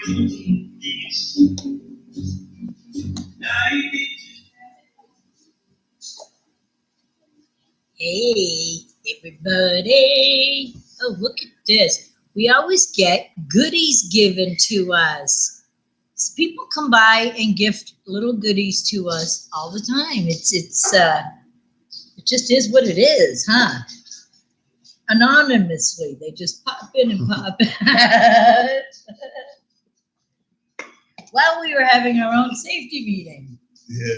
Hey, everybody. Oh, look at this. We always get goodies given to us. So people come by and gift little goodies to us all the time. It just is what it is, huh? Anonymously, they just pop in and pop out. Well, we were having our own safety meeting. Yeah.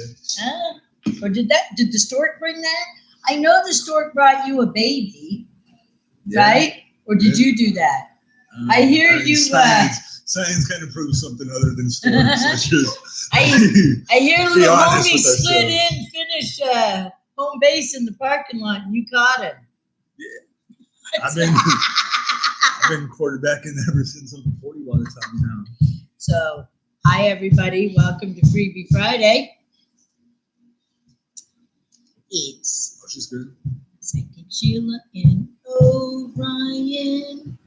Or did the stork bring that? I know the stork brought you a baby, right? Or did you do that? I hear you. Science kind of proves something other than storks, which is. I hear little homie slid in, finish home base in the parking lot, and you caught him. Yeah, I've been quarterbacking ever since I'm 40 by the time now. So, hi everybody, welcome to Freebie Friday. It's she's good. Second Sheila and Orion.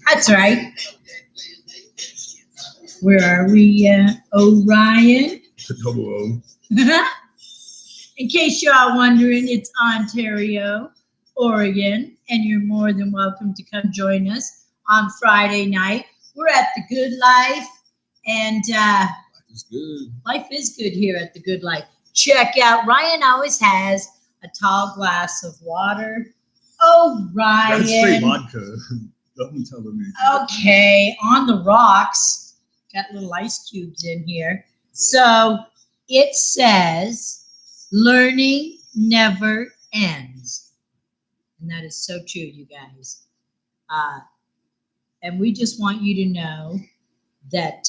That's right. Where are we, Orion? Double O. In case you're all wondering, it's Ontario, Oregon, and you're more than welcome to come join us on Friday night. We're at the Good Life, and Life is good. Life is good here at the Good Life. Check out, Ryan always has a tall glass of water. Oh, Ryan. That's straight vodka. Don't tell me. Okay, on the rocks. Got little ice cubes in here. So it says, learning never ends. And that is so true, you guys. And we just want you to know that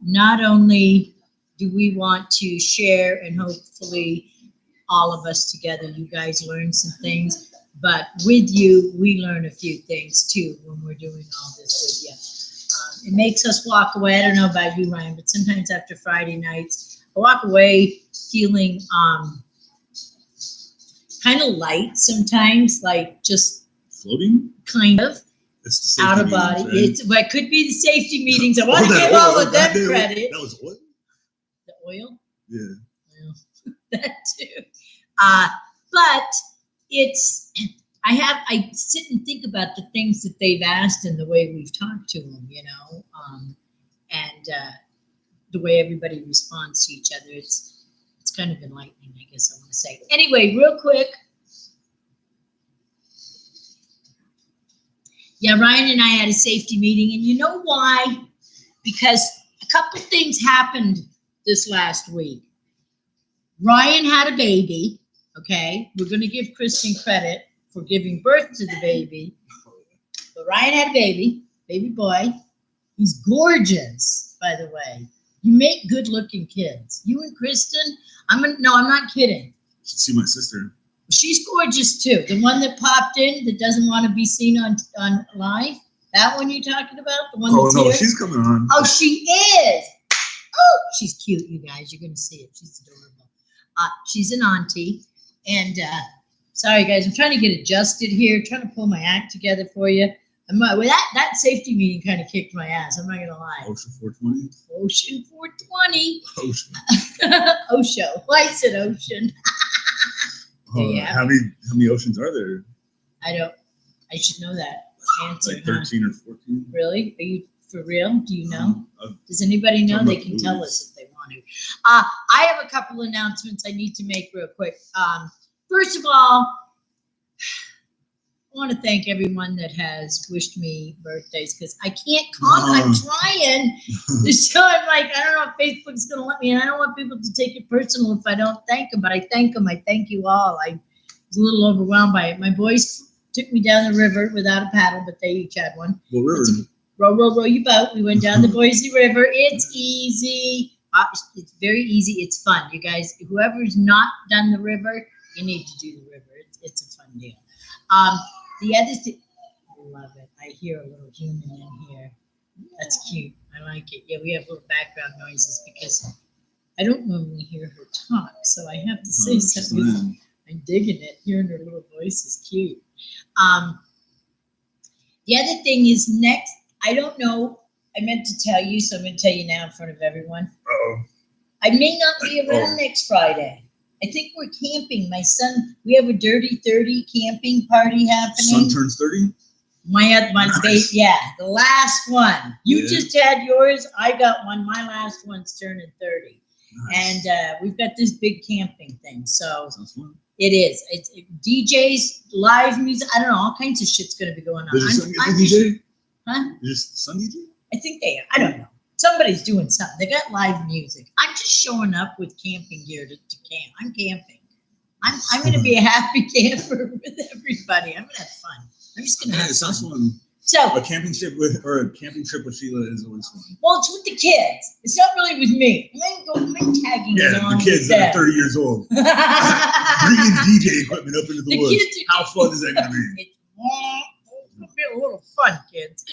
not only do we want to share and hopefully all of us together, you guys learn some things, but with you, we learn a few things too when we're doing all this with you. It makes us walk away. I don't know about you, Ryan, but sometimes after Friday nights, I walk away feeling kind of light sometimes, like just floating, kind of it's the out of body. Meetings, right? It could be the safety meetings. I want to give all of them credit. That was oil. The oil. Yeah. Well, that too. But it's. I sit and think about the things that they've asked and the way we've talked to them, you know, and the way everybody responds to each other. It's kind of enlightening, I guess I want to say. Anyway, real quick. Yeah, Ryan and I had a safety meeting, and you know why? Because a couple things happened this last week. Ryan had a baby, okay? We're going to give Kristen credit for giving birth to the baby. But Ryan had a baby boy. He's gorgeous, by the way. You make good-looking kids. You and Kristen, I'm not kidding. You should see my sister. She's gorgeous too. The one that popped in that doesn't want to be seen on live. That one you talking about? The one that's here? She's coming on. Oh, she is. Oh, she's cute, you guys. You're gonna see it. She's adorable. She's an auntie, and sorry guys, I'm trying to get adjusted here, trying to pull my act together for you. That safety meeting kind of kicked my ass. I'm not gonna lie. Ocean 420. Ocean 420. Ocean. Osho. Why I said ocean? Yeah. How many oceans are there? I should know that answer. Like 13 or 14. Really? Are you for real? Do you know? Does anybody know? They can tell us if they want to. I have a couple announcements I need to make real quick. First of all, I want to thank everyone that has wished me birthdays because I can't comment. I'm trying. So I'm like, I don't know if Facebook's going to let me, and I don't want people to take it personal if I don't thank them, but I thank them. I thank you all. was a little overwhelmed by it. My boys took me down the river without a paddle, but they each had one. Well, river. Row, row, row your boat. We went down the Boise River. It's easy. It's very easy. It's fun. You guys, whoever's not done the river, you need to do the river. It's a fun deal. The other thing, I love it. I hear a little human in here. That's cute. I like it. Yeah, we have little background noises because I don't normally hear her talk, so I have to say something. I'm digging it. Hearing her little voice is cute. The other thing is next, I don't know. I meant to tell you, so I'm going to tell you now in front of everyone. Uh-oh. I may not be around next Friday. I think we're camping. My son, we have a Dirty 30 camping party happening. Son turns 30? My baby, yeah, the last one. You Yeah. just had yours. I got one. My last one's turning 30. Nice. And we've got this big camping thing. So Sounds fun. it is. It's DJs, live music. I don't know. All kinds of shit's going to be going on. Did your son get the DJ? Huh? Is your son DJ? I think they are. I don't know. Somebody's doing something. They got live music. I'm just showing up with camping gear to camp. I'm camping. I'm going to be a happy camper with everybody. I'm going to have fun. I'm just going to have It sounds fun. fun. So, A camping trip with Sheila is always fun. well, it's with the kids. It's not really with me. I'm tagging Yeah, along the kids with that them. are 30 years old. Bringing DJ equipment up into the woods. Kids How fun is that going to be? It's going to be a little fun, kids.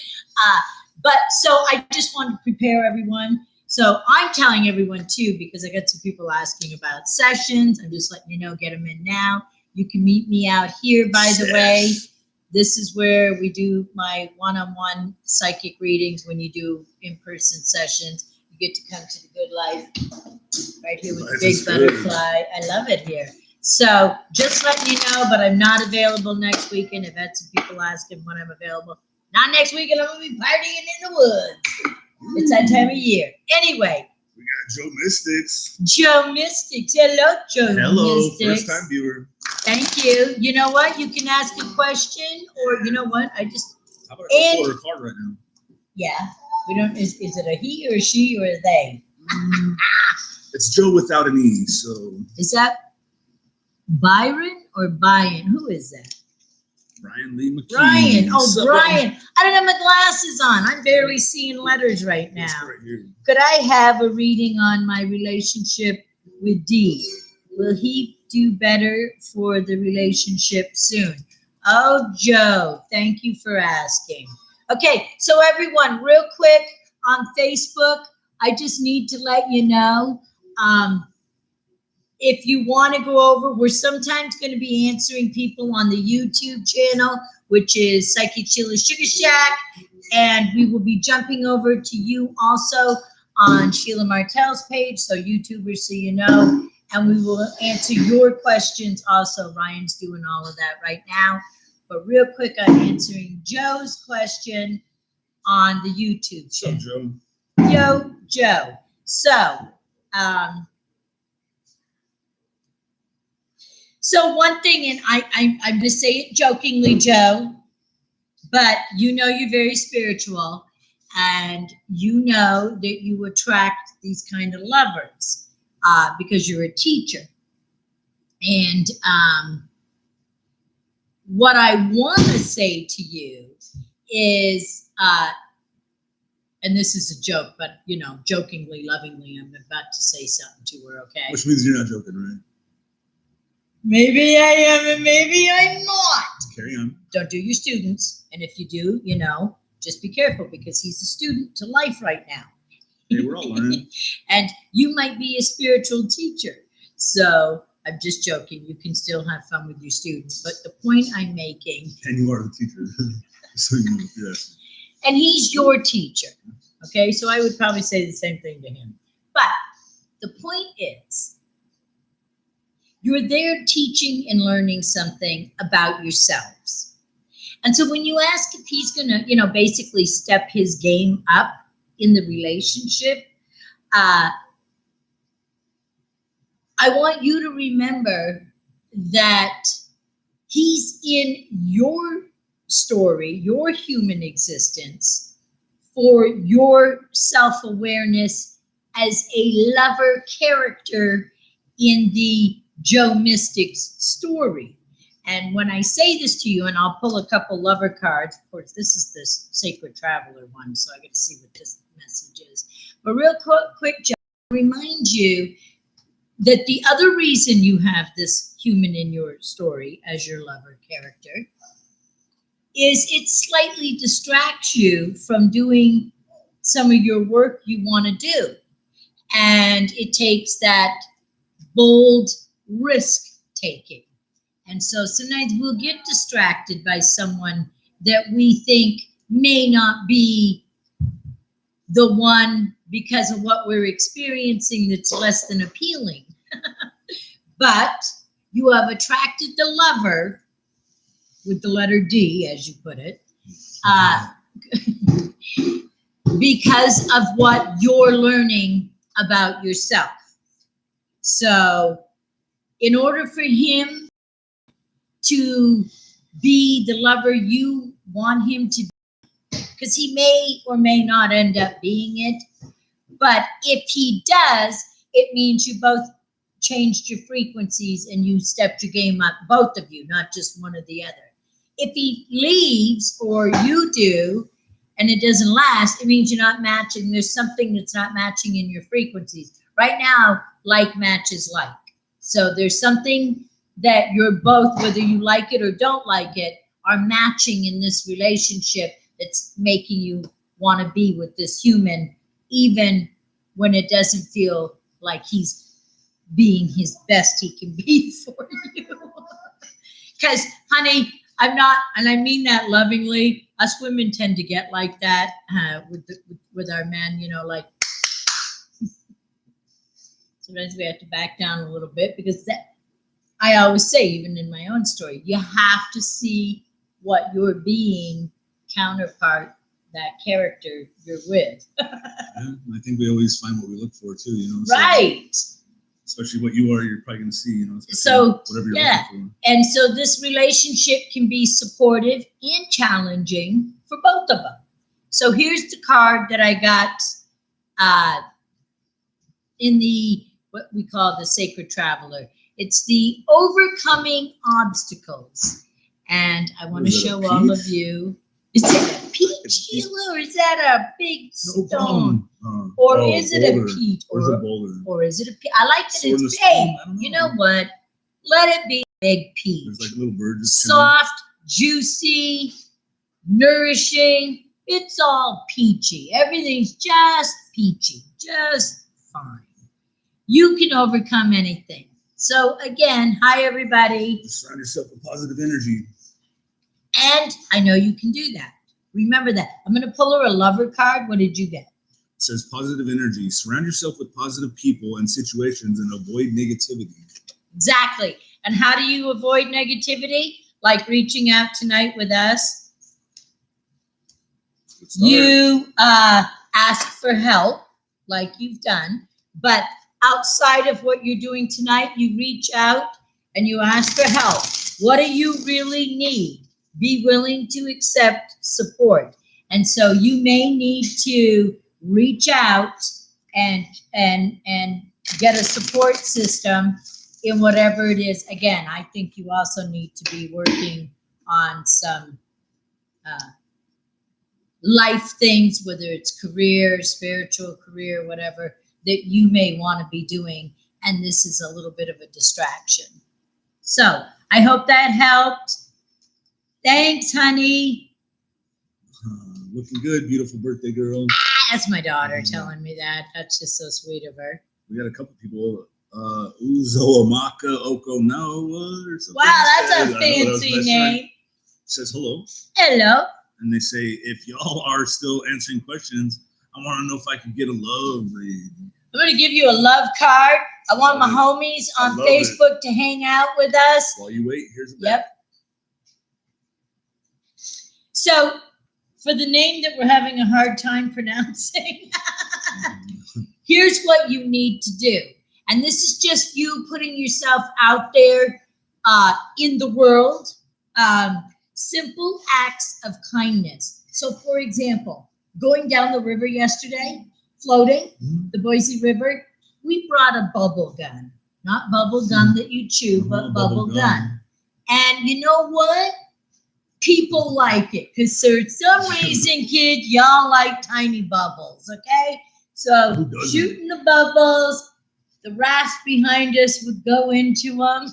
But so I just wanted to prepare everyone. So I'm telling everyone too, because I got some people asking about sessions. I'm just letting you know, get them in now. You can meet me out here, by the way. This is where we do my one-on-one psychic readings when you do in-person sessions. You get to come to the good life right here with the big butterfly. I love it here. So just letting you know, but I'm not available next weekend. I've had some people asking when I'm available. Not next weekend. I'm going to be partying in the woods. It's that time of year. Anyway. We got Joe Mystics. Joe Mystics. Hello, Joe Mystics. First time viewer. Thank you. You know what? You can ask a question, or you know what? How about I pull her card right now? Yeah. We don't. Is it a he or a she or a they? It's Joe without an E. So Is that Byron or Brian? Who is that? Brian Lee McKee. Brian. Oh, Sup, Brian. I don't have my glasses on. I'm barely seeing letters right It's now. right here. Could I have a reading on my relationship with D? Will he do better for the relationship soon? Oh, Joe, thank you for asking. Okay, so everyone, real quick on Facebook, I just need to let you know, if you want to go over, we're sometimes going to be answering people on the YouTube channel, which is Psychic Sheila Sugar Shack, and we will be jumping over to you also on Sheila Martell's page, so YouTubers, so you know, and we will answer your questions also. Ryan's doing all of that right now, but real quick, I'm answering Joe's question on the YouTube channel. So, Joe. Joe. So, so one thing, and I'm going to say it jokingly, Joe, but you know you're very spiritual, and you know that you attract these kind of lovers because you're a teacher. And what I want to say to you is, and this is a joke, but, you know, jokingly, lovingly, I'm about to say something to her, okay? Which means you're not joking, right? Maybe I am and maybe I'm not. Carry on. Don't do your students. And if you do, you know, just be careful because he's a student to life right now. Hey, we're all learning. And you might be a spiritual teacher. So I'm just joking. You can still have fun with your students. But the point I'm making. And you are the teacher. So you know, yes. And he's your teacher. Okay, so I would probably say the same thing to him. But the point is, you're there teaching and learning something about yourselves. And so when you ask if he's going to, you know, basically step his game up in the relationship, I want you to remember that he's in your story, your human existence, for your self-awareness as a lover character in the Joe Mystic's story. And when I say this to you, and I'll pull a couple lover cards, of course, this is the Sacred Traveler one, so I got to see what this message is. But real quick, John, remind you that the other reason you have this human in your story as your lover character is it slightly distracts you from doing some of your work you want to do. And it takes that bold risk taking. And so sometimes we'll get distracted by someone that we think may not be the one because of what we're experiencing that's less than appealing. But you have attracted the lover with the letter D, as you put it, because of what you're learning about yourself. So in order for him to be the lover you want him to be, because he may or may not end up being it, but if he does, it means you both changed your frequencies and you stepped your game up, both of you, not just one or the other. If he leaves or you do, and it doesn't last, it means you're not matching. There's something that's not matching in your frequencies. Right now, like matches like. So there's something that you're both, whether you like it or don't like it, are matching in this relationship that's making you want to be with this human, even when it doesn't feel like he's being his best he can be for you. Because, honey, I'm not, and I mean that lovingly, us women tend to get like that with our men, you know, like, sometimes we have to back down a little bit because that, I always say, even in my own story, you have to see what your being counterpart, that character you're with. Yeah, I think we always find what we look for too, you know. Right. So, especially what you are, you're probably going to see, you know. So, whatever you're yeah. looking for. And so this relationship can be supportive and challenging for both of them. So here's the card that I got in the, what we call the Sacred Traveler. It's the overcoming obstacles. And I want to show all of you. Is that a peach, Sheila, or is that a big stone? Or is it a peach? Or is it a boulder? Or is it a peach? I like that it's big. You know what? Let it be a big peach. There's like little birds. Soft, juicy, nourishing. It's all peachy. Everything's just peachy. Just fine. You can overcome anything. So again, hi everybody. Just surround yourself with positive energy. And I know you can do that. Remember that. I'm going to pull her a lover card. What did you get? It says positive energy. Surround yourself with positive people and situations and avoid negativity. Exactly. And how do you avoid negativity? Like reaching out tonight with us. You ask for help, like you've done. But outside of what you're doing tonight, you reach out and you ask for help. What do you really need? Be willing to accept support. And so you may need to reach out and get a support system in whatever it is. Again, I think you also need to be working on some life things, whether it's career, spiritual career, whatever, that you may want to be doing. And this is a little bit of a distraction. So I hope that helped. Thanks, honey. Looking good, beautiful birthday girl. That's my daughter telling me that. That's just so sweet of her. We got a couple people, Uzoamaka Okonawa or something. Wow, that's a fancy name. Says hello. Hello. And they say, if y'all are still answering questions, I want to know if I could get a love read. I'm going to give you a love card. I want my homies on Facebook to hang out with us. While you wait, here's a Yep. So, for the name that we're having a hard time pronouncing, here's what you need to do. And this is just you putting yourself out there in the world. Simple acts of kindness. So, for example, going down the river yesterday, floating, the Boise River, we brought a bubble gun. Not bubble gum that you chew, but bubble gun. And you know what? People like it because for some reason, kid, y'all like tiny bubbles, okay? So shooting the bubbles, the rafts behind us would go into them.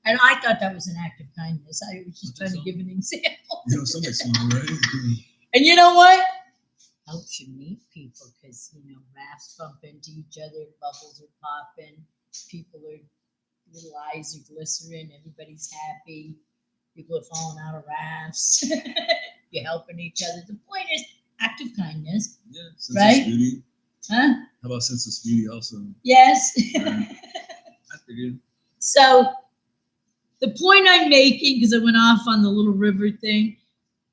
And I thought that was an act of kindness. I was just trying to give an example. You know, something small, right? And you know what? Helps you meet people because, you know, rafts bump into each other, bubbles are popping, people are, little eyes are glycerin, everybody's happy, people are falling out of rafts, you're helping each other. The point is act of kindness. Yeah, sense right? of beauty. Huh? How about sense of beauty also? Yes. I figured. So the point I'm making, because I went off on the little river thing,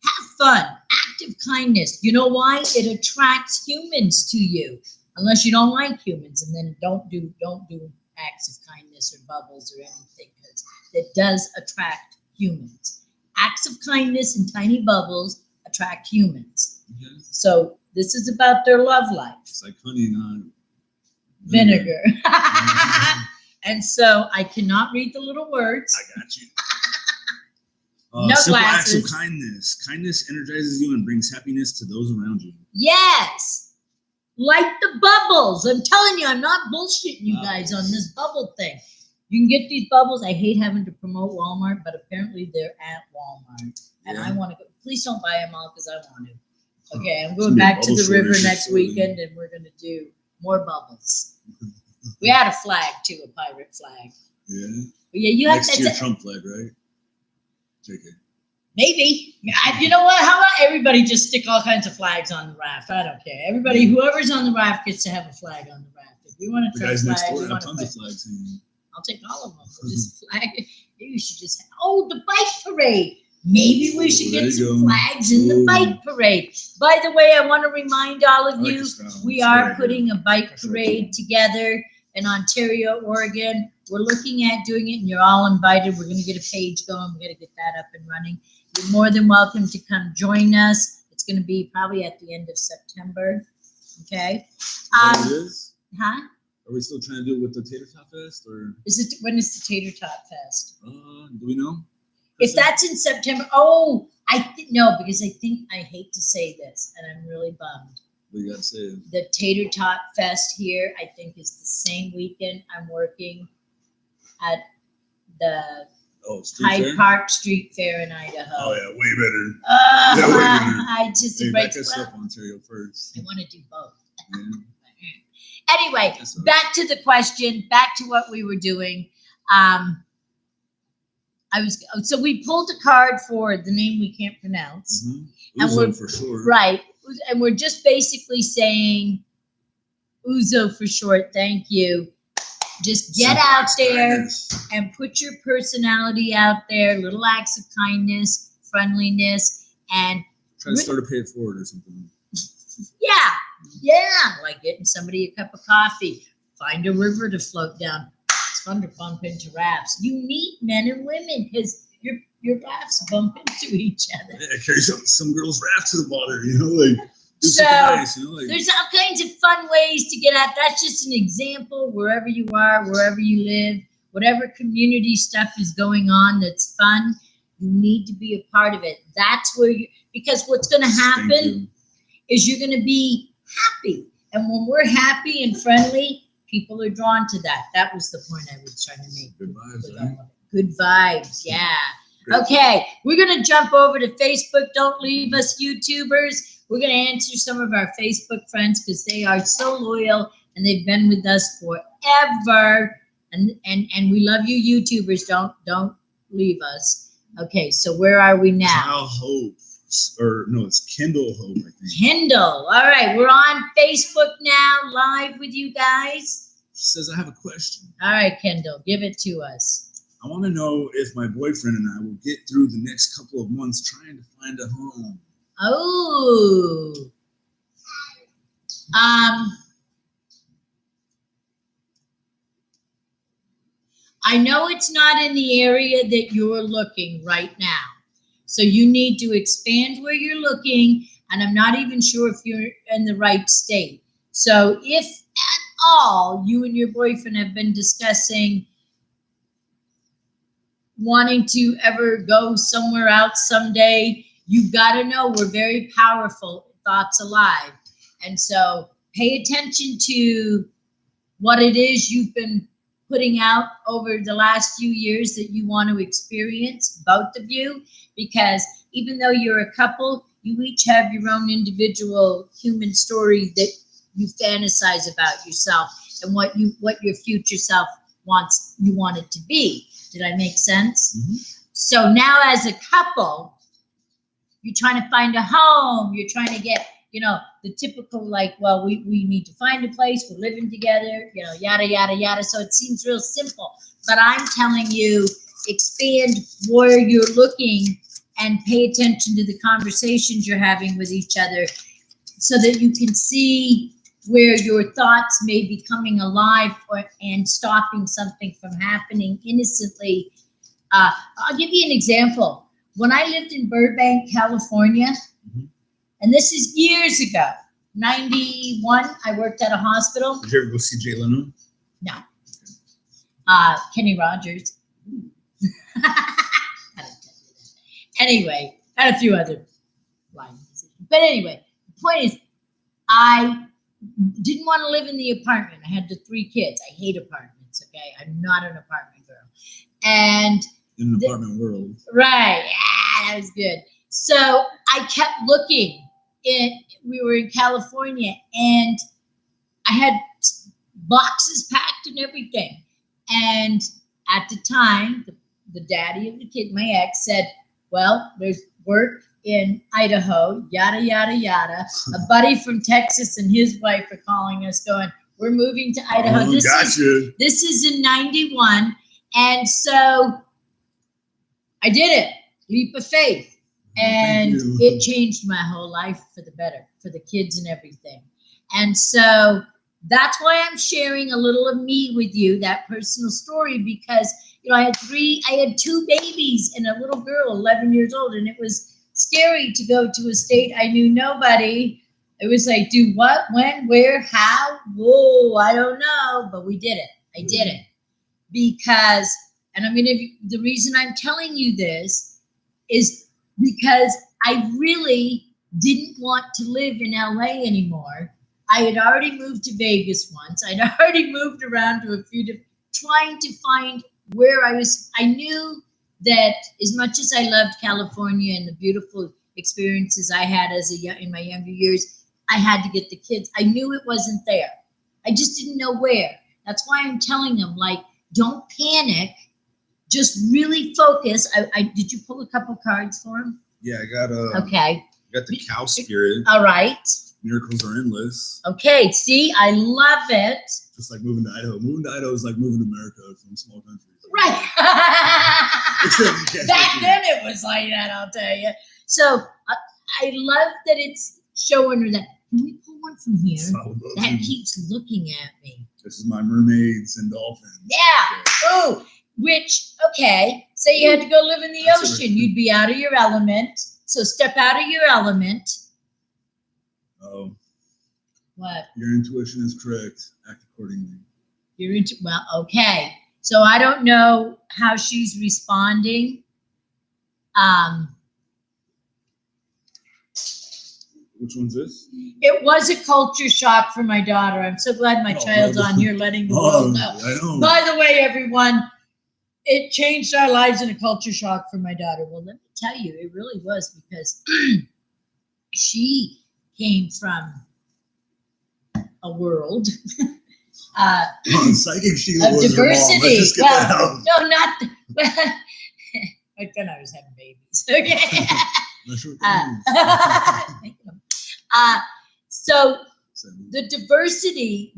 have fun, act of kindness. You know why? It attracts humans to you. Unless you don't like humans, and then don't do acts of kindness or bubbles or anything, because it does attract humans. Acts of kindness and tiny bubbles attract humans. Yes. So this is about their love life. It's like honey, not Vinegar. And so I cannot read the little words. I got you. No simple acts glasses. of kindness. Kindness energizes you and brings happiness to those around you. Yes. Like the bubbles. I'm telling you, I'm not bullshitting you guys on this bubble thing. You can get these bubbles. I hate having to promote Walmart, but apparently they're at Walmart. And Yeah. I want to go. Please don't buy them all because I want to. Okay, I'm It's going gonna be a back to bubble the river shortage next shortly. weekend, and we're going to do more bubbles. We had a flag too, a pirate flag. Yeah. But yeah, you have Next to your to. Trump flag, right? JK. Maybe. You know what? How about everybody just stick all kinds of flags on the raft? I don't care. Everybody, whoever's on the raft gets to have a flag on the raft. If you want The to guys Trump next flag, door you have want tons to of flags hanging. I'll take all of them. We'll just flag. Maybe you should just. Oh, the bike parade. Maybe we should There get you some go. flags in the Ooh. bike parade. By the way, I want to remind all of I like you, this style. we It's are very putting a bike That's right. parade together in Ontario, Oregon. We're looking at doing it, and you're all invited. We're going to get a page going. We're going to get that up and running. You're more than welcome to come join us. It's going to be probably at the end of September. Okay. Is that what it is? Huh? Are we still trying to do it with the Tater Tot Fest, or Is it when is the Tater Tot Fest? do we know? If that's in September, no, because I hate to say this, and I'm really bummed. What you gotta say? The Tater Tot Fest here, I think, is the same weekend I'm working at the Street Hyde fair? Park Street Fair in Idaho. Oh yeah, way better. Yeah, way better. I just Hey, it back breaks us well. up, Ontario first. I want to do both. Yeah. Anyway, That's all right. back to the question, back to what we were doing. So we pulled a card for the name we can't pronounce. Mm-hmm. And we're- Uzo for sure. Right. And we're just basically saying Uzo for short. Thank you. Just get Simple out acts of there kindness. and put your personality out there, little acts of kindness, friendliness, and Try to start a pay it forward or something. yeah, like getting somebody a cup of coffee, find a river to float down. It's fun to bump into rafts. You meet men and women because your rafts bump into each other. Yeah, carry some girls' raft to the water, like do So, something nice, like There's all kinds of fun ways to get out. That's just an example. Wherever you are, wherever you live, whatever community stuff is going on that's fun, you need to be a part of it. That's where because what's going to Thank happen you. is you're going to be happy. And when we're happy and friendly, people are drawn to that. That was the point I was trying to make. Good vibes, With right? all of it. Good vibes, yeah. Great. Okay, we're going to jump over to Facebook. Don't leave us, YouTubers. We're going to answer some of our Facebook friends because they are so loyal and they've been with us forever. And we love you, YouTubers. Don't leave us. Okay, so where are we now? Cal Hope, or no, it's Kendall Hope, I think. Kindle. All right, we're on Facebook now, live with you guys. She says, I have a question. All right, Kendall, give it to us. I want to know if my boyfriend and I will get through the next couple of months trying to find a home. Oh. I know it's not in the area that you're looking right now. So you need to expand where you're looking, and I'm not even sure if you're in the right state. So if at all you and your boyfriend have been discussing wanting to ever go somewhere else someday, you've got to know we're very powerful, thoughts alive. And so pay attention to what it is you've been putting out over the last few years that you want to experience, both of you, because even though you're a couple, you each have your own individual human story that you fantasize about yourself and what your future self you want it to be. Did I make sense? Mm-hmm. So now as a couple, you're trying to find a home, you're trying to get, the typical well, we need to find a place, we're living together, yada, yada, yada. So it seems real simple, but I'm telling you, expand where you're looking and pay attention to the conversations you're having with each other so that you can see where your thoughts may be coming alive and stopping something from happening innocently. I'll give you an example. When I lived in Burbank, California, and this is years ago, 91, I worked at a hospital. Did you ever go see Jay Leno? No. Kenny Rogers. Anyway, had a few other lines. But anyway, the point is, I didn't want to live in the apartment. I had the 3 kids. I hate apartments, okay? I'm not an apartment girl. And in an apartment world. Right. Yeah, that was good. So I kept looking. We were in California, and I had boxes packed and everything. And at the time, the daddy of the kid, my ex, said, well, there's work in Idaho, yada, yada, yada. A buddy from Texas and his wife are calling us going, we're moving to Idaho. Oh, this is in 91. And so I did it, leap of faith. And it changed my whole life for the better, for the kids and everything. And so that's why I'm sharing a little of me with you, that personal story, because I had 2 babies and a little girl, 11 years old, and it was scary to go to a state I knew nobody. It was like, do what, when, where, how? Whoa, I don't know, but we did it. I did it because, and the reason I'm telling you this is because I really didn't want to live in LA anymore. I had already moved to Vegas once. I'd already moved around to a few different, trying to find where I was. I knew that as much as I loved California and the beautiful experiences I had in my younger years, I had to get the kids. I knew it wasn't there. I just didn't know where. That's why I'm telling them, don't panic. Just really focus. Did you pull a couple cards for him? Yeah, I got okay. Got the cow spirit. All right. Miracles are endless. Okay, see, I love it. Just like moving to Idaho. Moving to Idaho is like moving to America from small countries. Right. Back then it was like that, I'll tell you. So I love that it's showing her that. Can we pull one from here? That keeps looking at me. This is my mermaids and dolphins. Yeah. Oh, okay. Say you had to go live in the ocean. You'd be out of your element. So step out of your element. Oh. What? Your intuition is correct. Act accordingly. Well, okay. So I don't know how she's responding. Which one's this? It was a culture shock for my daughter. I'm so glad my child's on here letting the world know. I know. By the way, everyone, it changed our lives in a culture shock for my daughter. Well, let me tell you, it really was because she came from a world psychic Sheila of diversity. Well, no, not. Like then I was having babies. Okay. So the diversity,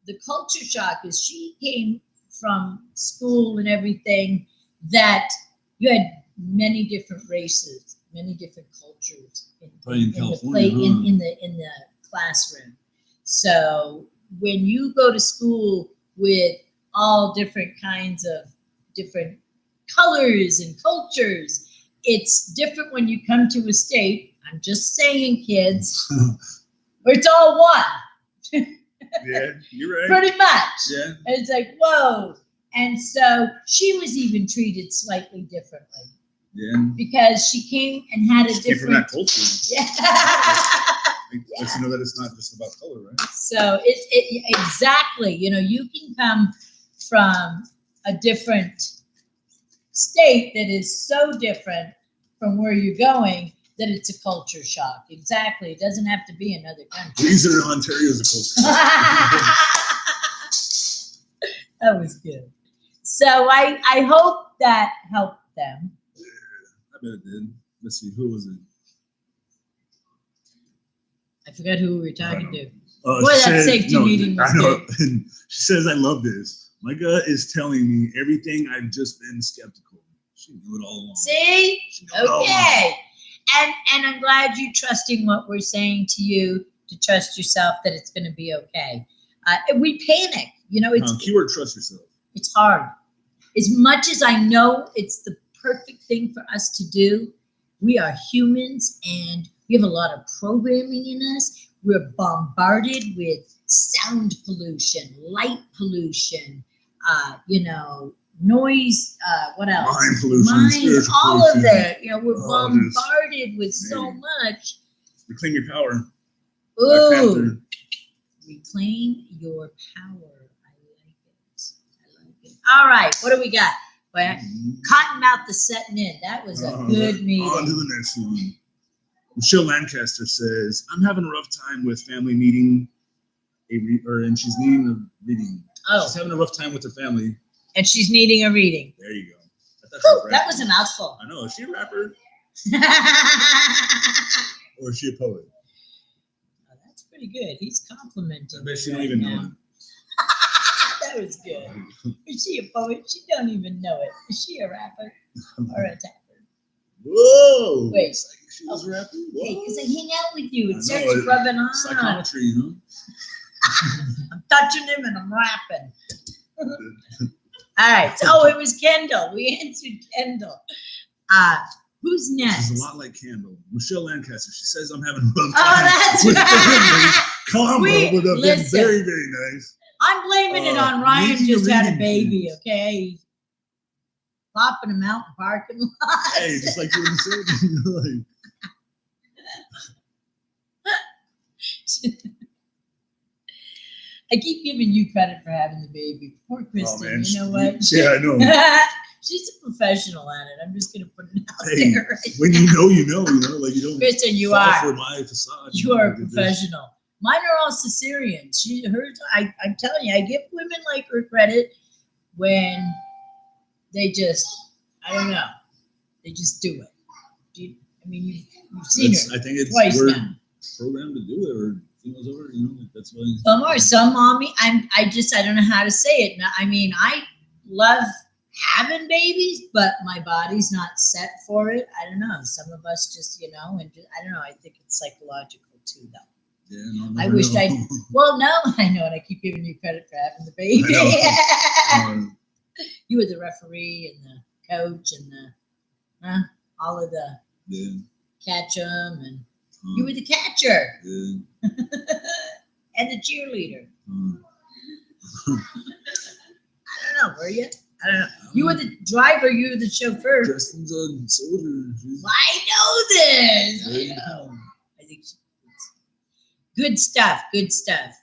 the culture shock is she came from school and everything that you had many different races, many different cultures in the classroom. So when you go to school with all different kinds of different colors and cultures, it's different when you come to a state. I'm just saying, kids, where it's all one. Yeah, you're right. Pretty much. Yeah. And it's like, whoa. And so she was even treated slightly differently. Yeah. Because she came and had a She came from different. that culture. Yeah. Lets you know that it's not just about color, right? So it exactly, you know, you can come from a different state that is so different from where you're going that it's a culture shock. Exactly. It doesn't have to be another country. These are Ontario's a culture shock. That was good. So I hope that helped them. I bet it did. Let's see, who was it? I forgot who we were talking to. Boy, that safety meeting was good. And she says, I love this. My gut is telling me everything I've just been skeptical. She knew it all along. See? Okay. And I'm glad you're trusting what we're saying to you, to trust yourself that it's going to be okay. We panic. You know, keyword trust yourself. It's hard. As much as I know it's the perfect thing for us to do, we are humans and we have a lot of programming in us. We're bombarded with sound pollution, light pollution, noise, what else? Mind pollution, all pollution. Of that. You know, we're bombarded with so much. Reclaim your power. Ooh. Reclaim your power. I like it. All right, what do we got? Well, Cottonmouth is setting in. That was a good meeting. On to the next one. Michelle Lancaster says, I'm having a rough time with family needing and she's needing a reading. Oh. She's having a rough time with her family. And she's needing a reading. There you go. That was a mouthful. I know. Is she a rapper? Or is she a poet? Oh, that's pretty good. He's complimenting. I bet she don't even know it. That was good. Is she a poet? She don't even know it. Is she a rapper or a tapper? Whoa! Wait. She was a rapper? Hey, because I hang out with you. It starts it's rubbing on. Psychometry, you know? I'm touching him and I'm rapping. All right. So it was Kendall. We answered Kendall. Who's next? She's a lot like Kendall. Michelle Lancaster. She says I'm having a rough time. Oh, that's with right. Combo would have been very, very nice. I'm blaming it on Ryan just had a baby, okay? Popping him out in parking lots. Hey, just like you said, like. I keep giving you credit for having the baby. Poor Kristen, you know what? Yeah, I know. She's a professional at it. I'm just going to put it out there. Right when you know, like you don't. Kristen, you fall are. For my facade. You are a professional. Mine are all cesareans. I'm telling you, I give women like her credit when they just, I don't know, they just do it. You've seen her. I think it's twice we're now. Programmed to do it, or females over, that's why. Some mommy. I don't know how to say it. I love having babies, but my body's not set for it. I don't know. Some of us just, I don't know. I think it's psychological too, though. Yeah, no, I wished I. Well, no, I know, and I keep giving you credit for having the baby. You were the referee and the coach and the all of the catch 'em, and you were the catcher and the cheerleader. I don't know, were you? I don't know. You were the driver. You were the chauffeur. Justin's a soldier. I know this. I think good stuff. Good stuff.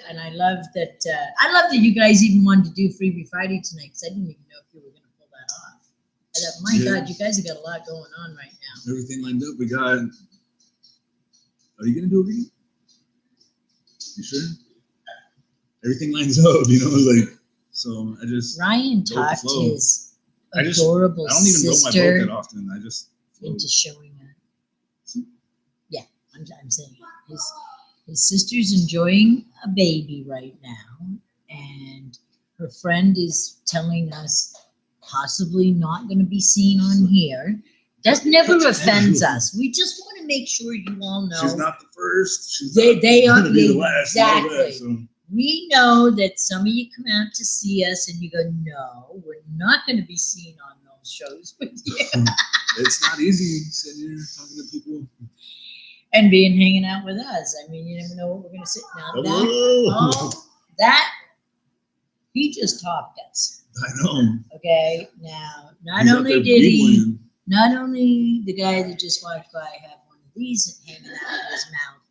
And I love that. I love that you guys even wanted to do Freebie Friday tonight, because I didn't even know if you were going to pull that off. I thought, my God, you guys have got a lot going on right now. Everything lined up. We got. Are you going to do a reading? You sure? Everything lines up. So I just. Ryan talked his adorable I don't even blow my boat that often. I just into showing up. Yeah, I'm saying his sister's enjoying a baby right now, and her friend is telling us possibly not going to be seen on here. That never offends us. We just want to make sure you all know she's not the first. They are going to be the last. Exactly. We know that some of you come out to see us and you go, no, we're not going to be seen on those shows with you. It's not easy sitting here talking to people. And hanging out with us. You never know what we're going to sit down. He just topped us. I know. Okay, now not He's out only there did he, giggling. not only the guy that just walked by have one of these hanging out of his mouth,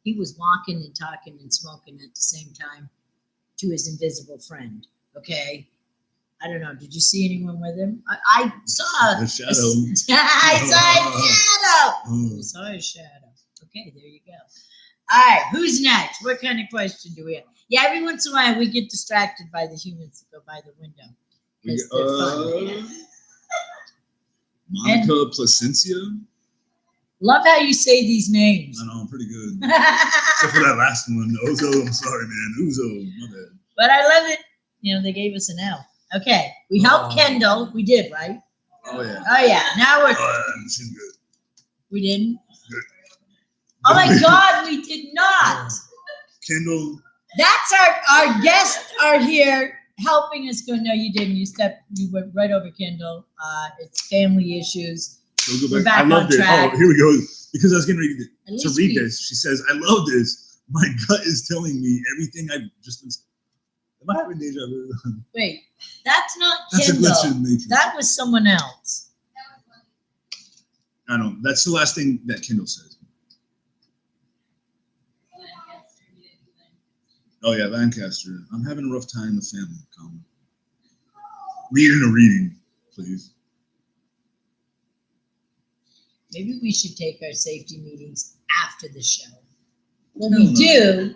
he was walking and talking and smoking at the same time to his invisible friend. Okay, I don't know. Did you see anyone with him? I saw The shadow. I saw his shadow. Oh. I saw his shadow. Okay, there you go. All right, who's next? What kind of question do we have? Yeah, every once in a while we get distracted by the humans that go by the window. We 'Cause get, they're fun. Monica Placencia. Love how you say these names. I know, I'm pretty good. Except for that last one, Ozo. I'm sorry, man. Uzo, my bad. But I love it. You know, they gave us an L. Okay, we helped Kendall. We did, right? Oh yeah. Oh yeah. Now we're. She's good. We didn't. Good. Oh my God, we did not. Kendall. That's our guests are here helping us go. No, you didn't. You went right over Kendall. It's family issues. So go We're back. I back love on this. track. Oh, here we go. Because I was getting ready At to least read we- this. She says, "I love this. My gut is telling me everything I've just been." Am I having deja vu? Wait, that's not That's a Kendall. glitch in the matrix. That was someone else. I don't know. That's the last thing that Kendall says. Oh yeah, Lancaster. I'm having a rough time with family. Colin. Needing a reading, please. Maybe we should take our safety meetings after the show. Well, we do.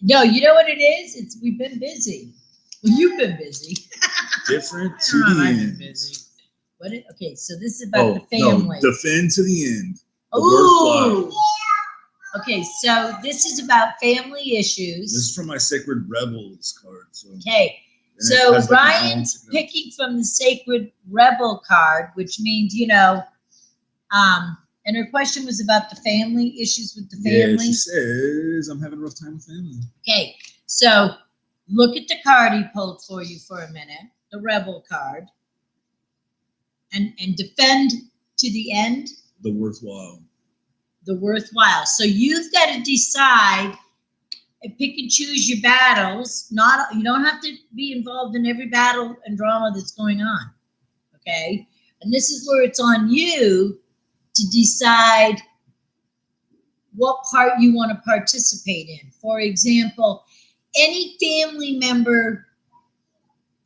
No, you know what it is? It's we've been busy. Well, you've been busy. Different I to don't know, the I've been end. busy. Okay, so this is about the family. No, defend to the end. The Ooh. worthwhile. Okay, so this is about family This issues. is from my Sacred Rebels card. So, Okay, and it so has, like, an Ryan's ounce. picking from the Sacred Rebel card, which means, and her question was about the family, issues with the Yeah, family. she says I'm having a rough time with family. Okay, so look at the card he pulled for you for a minute, the Rebel card, and defend to the end, The worthwhile. the worthwhile. So you've got to decide and pick and choose your battles. You don't have to be involved in every battle and drama that's going on. Okay, and this is where it's on you to decide what part you want to participate in. For example, any family member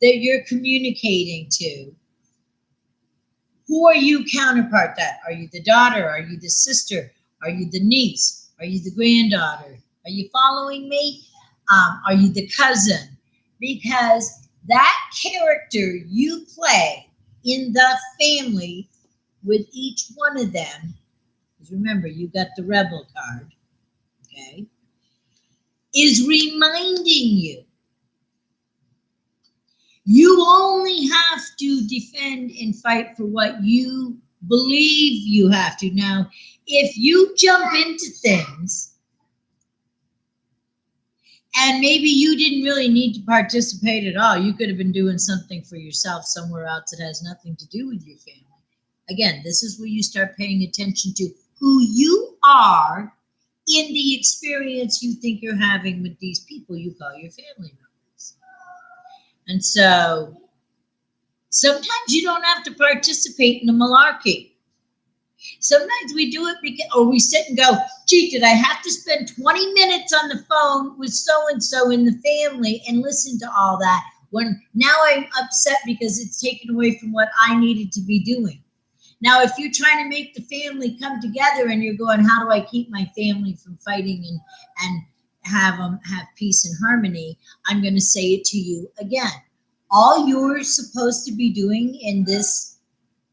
that you're communicating to, who are you counterpart that? Are you the daughter? Are you the sister? Are you the niece? Are you the granddaughter? Are you following me? Are you the cousin? Because that character you play in the family with each one of them, because remember, you got the Rebel card, okay, is reminding you. You only have to defend and fight for what you believe you have to. Now, if you jump into things and maybe you didn't really need to participate at all, you could have been doing something for yourself somewhere else that has nothing to do with your family. Again, this is where you start paying attention to who you are in the experience you think you're having with these people you call your family members. And so sometimes you don't have to participate in the malarkey. Sometimes we do it because, or we sit and go, gee, did I have to spend 20 minutes on the phone with so-and-so in the family and listen to all that when now I'm upset because it's taken away from what I needed to be doing. Now, if you're trying to make the family come together and you're going, how do I keep my family from fighting and have them have peace and harmony? I'm going to say it to you again. All you're supposed to be doing in this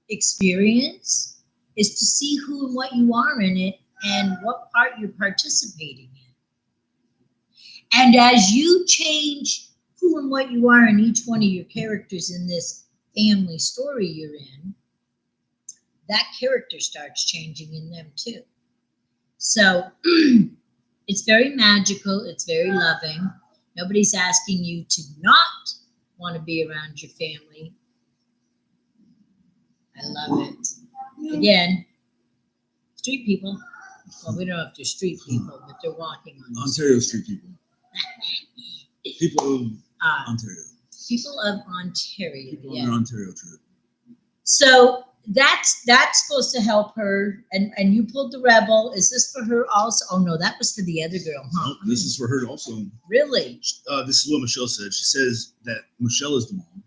experience is to see who and what you are in it and what part you're participating in. And as you change who and what you are in each one of your characters in this family story you're in, that character starts changing in them too. So it's very magical. It's very loving. Nobody's asking you to not want to be around your family. I love it. Again, street people. Well, we don't know if they're street people, but they're walking on the Ontario street people. People of Ontario. People of Ontario. People on their Ontario trip. So that's supposed to help her. And you pulled the rebel. Is this for her also? Oh no, that was for the other girl, huh? Nope, this is for her also. Really? This is what Michelle said. She says that Michelle is the mom.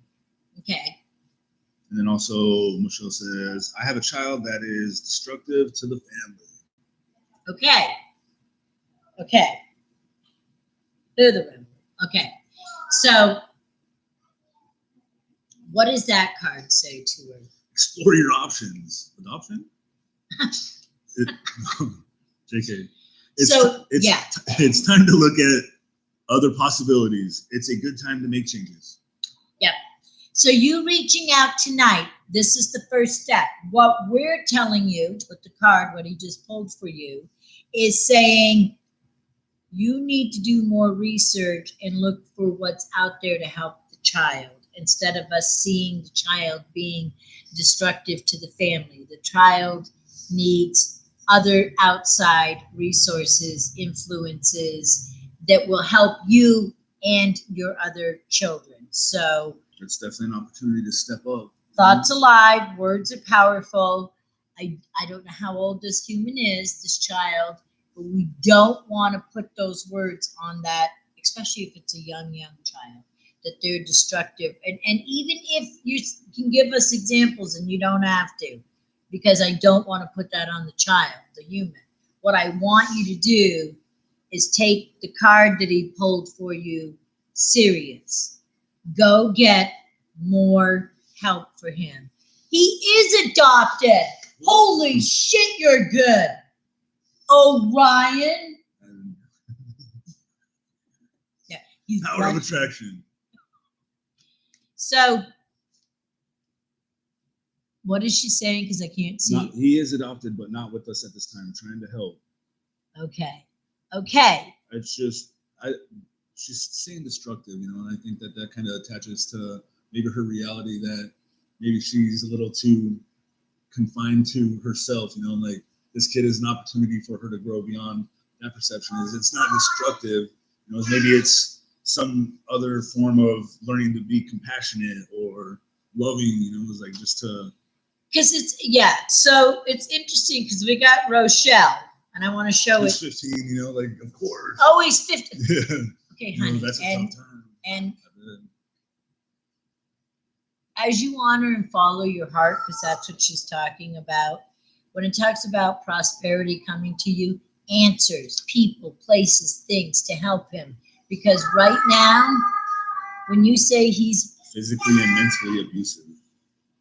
Okay. And then also Michelle says, I have a child that is destructive to the family. Okay. They're the rebel. Okay. So what does that card say to her? Explore your options. Adoption? JK. It's time to look at other possibilities. It's a good time to make changes. Yep. So you reaching out tonight, this is the first step. What we're telling you with the card, what he just pulled for you, is saying you need to do more research and look for what's out there to help the child, instead of us seeing the child being destructive to the family. The child needs other outside resources, influences that will help you and your other children. So it's definitely an opportunity to step up. Thoughts alive, words are powerful. I don't know how old this human is, this child, but we don't want to put those words on that, especially if it's a young child, that they're destructive. And even if you can give us examples, and you don't have to, because I don't want to put that on the child, the human. What I want you to do is take the card that he pulled for you serious. Go get more help for him. He is adopted. Holy shit, you're good. Oh, Ryan. Yeah, he's power of attraction. So, what is she saying? Because I can't see. He is adopted, but not with us at this time. Trying to help. Okay. It's just she's saying destructive, and I think that kind of attaches to maybe her reality, that maybe she's a little too confined to herself, like this kid is an opportunity for her to grow beyond that perception. It's not destructive, maybe it's some other form of learning to be compassionate or loving, it's like just to. Because so it's interesting because we got Rochelle, and I want to show He's 15, of course. Oh, he's 15. Yeah. Okay, honey. That's a tough time. And as you honor and follow your heart, because that's what she's talking about, when it talks about prosperity coming to you, answers, people, places, things to help him. Because right now, when you say he's physically and mentally abusive,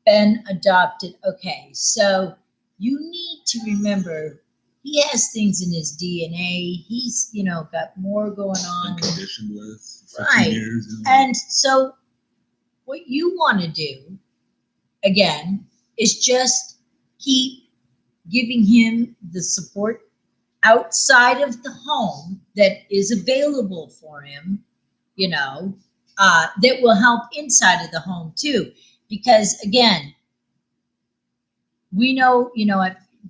been adopted, okay, so you need to remember he has things in his DNA. He's, got more going on. Been conditioned with for right. 2 years. And so what you want to do, again, is just keep giving him the support outside of the home that is available for him, that will help inside of the home too. Because again, we know,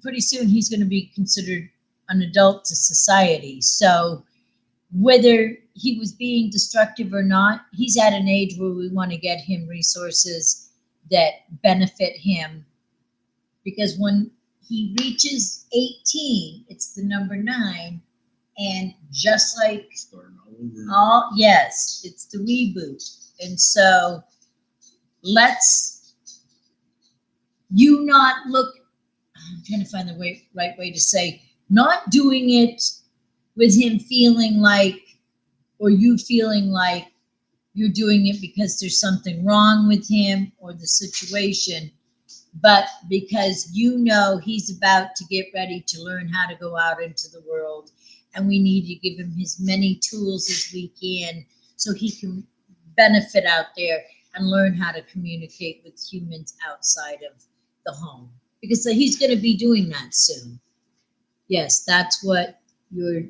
pretty soon he's going to be considered an adult to society. So whether he was being destructive or not, he's at an age where we want to get him resources that benefit him. Because when he reaches 18, it's the number 9. And just like starting all over. Yes, it's the reboot. And so let's you not look, I'm trying to find the right way to say, not doing it with him feeling like, or you feeling like you're doing it because there's something wrong with him or the situation, but because he's about to get ready to learn how to go out into the world, and we need to give him as many tools as we can so he can benefit out there and learn how to communicate with humans outside of the home, because he's going to be doing that soon. Yes, that's what you're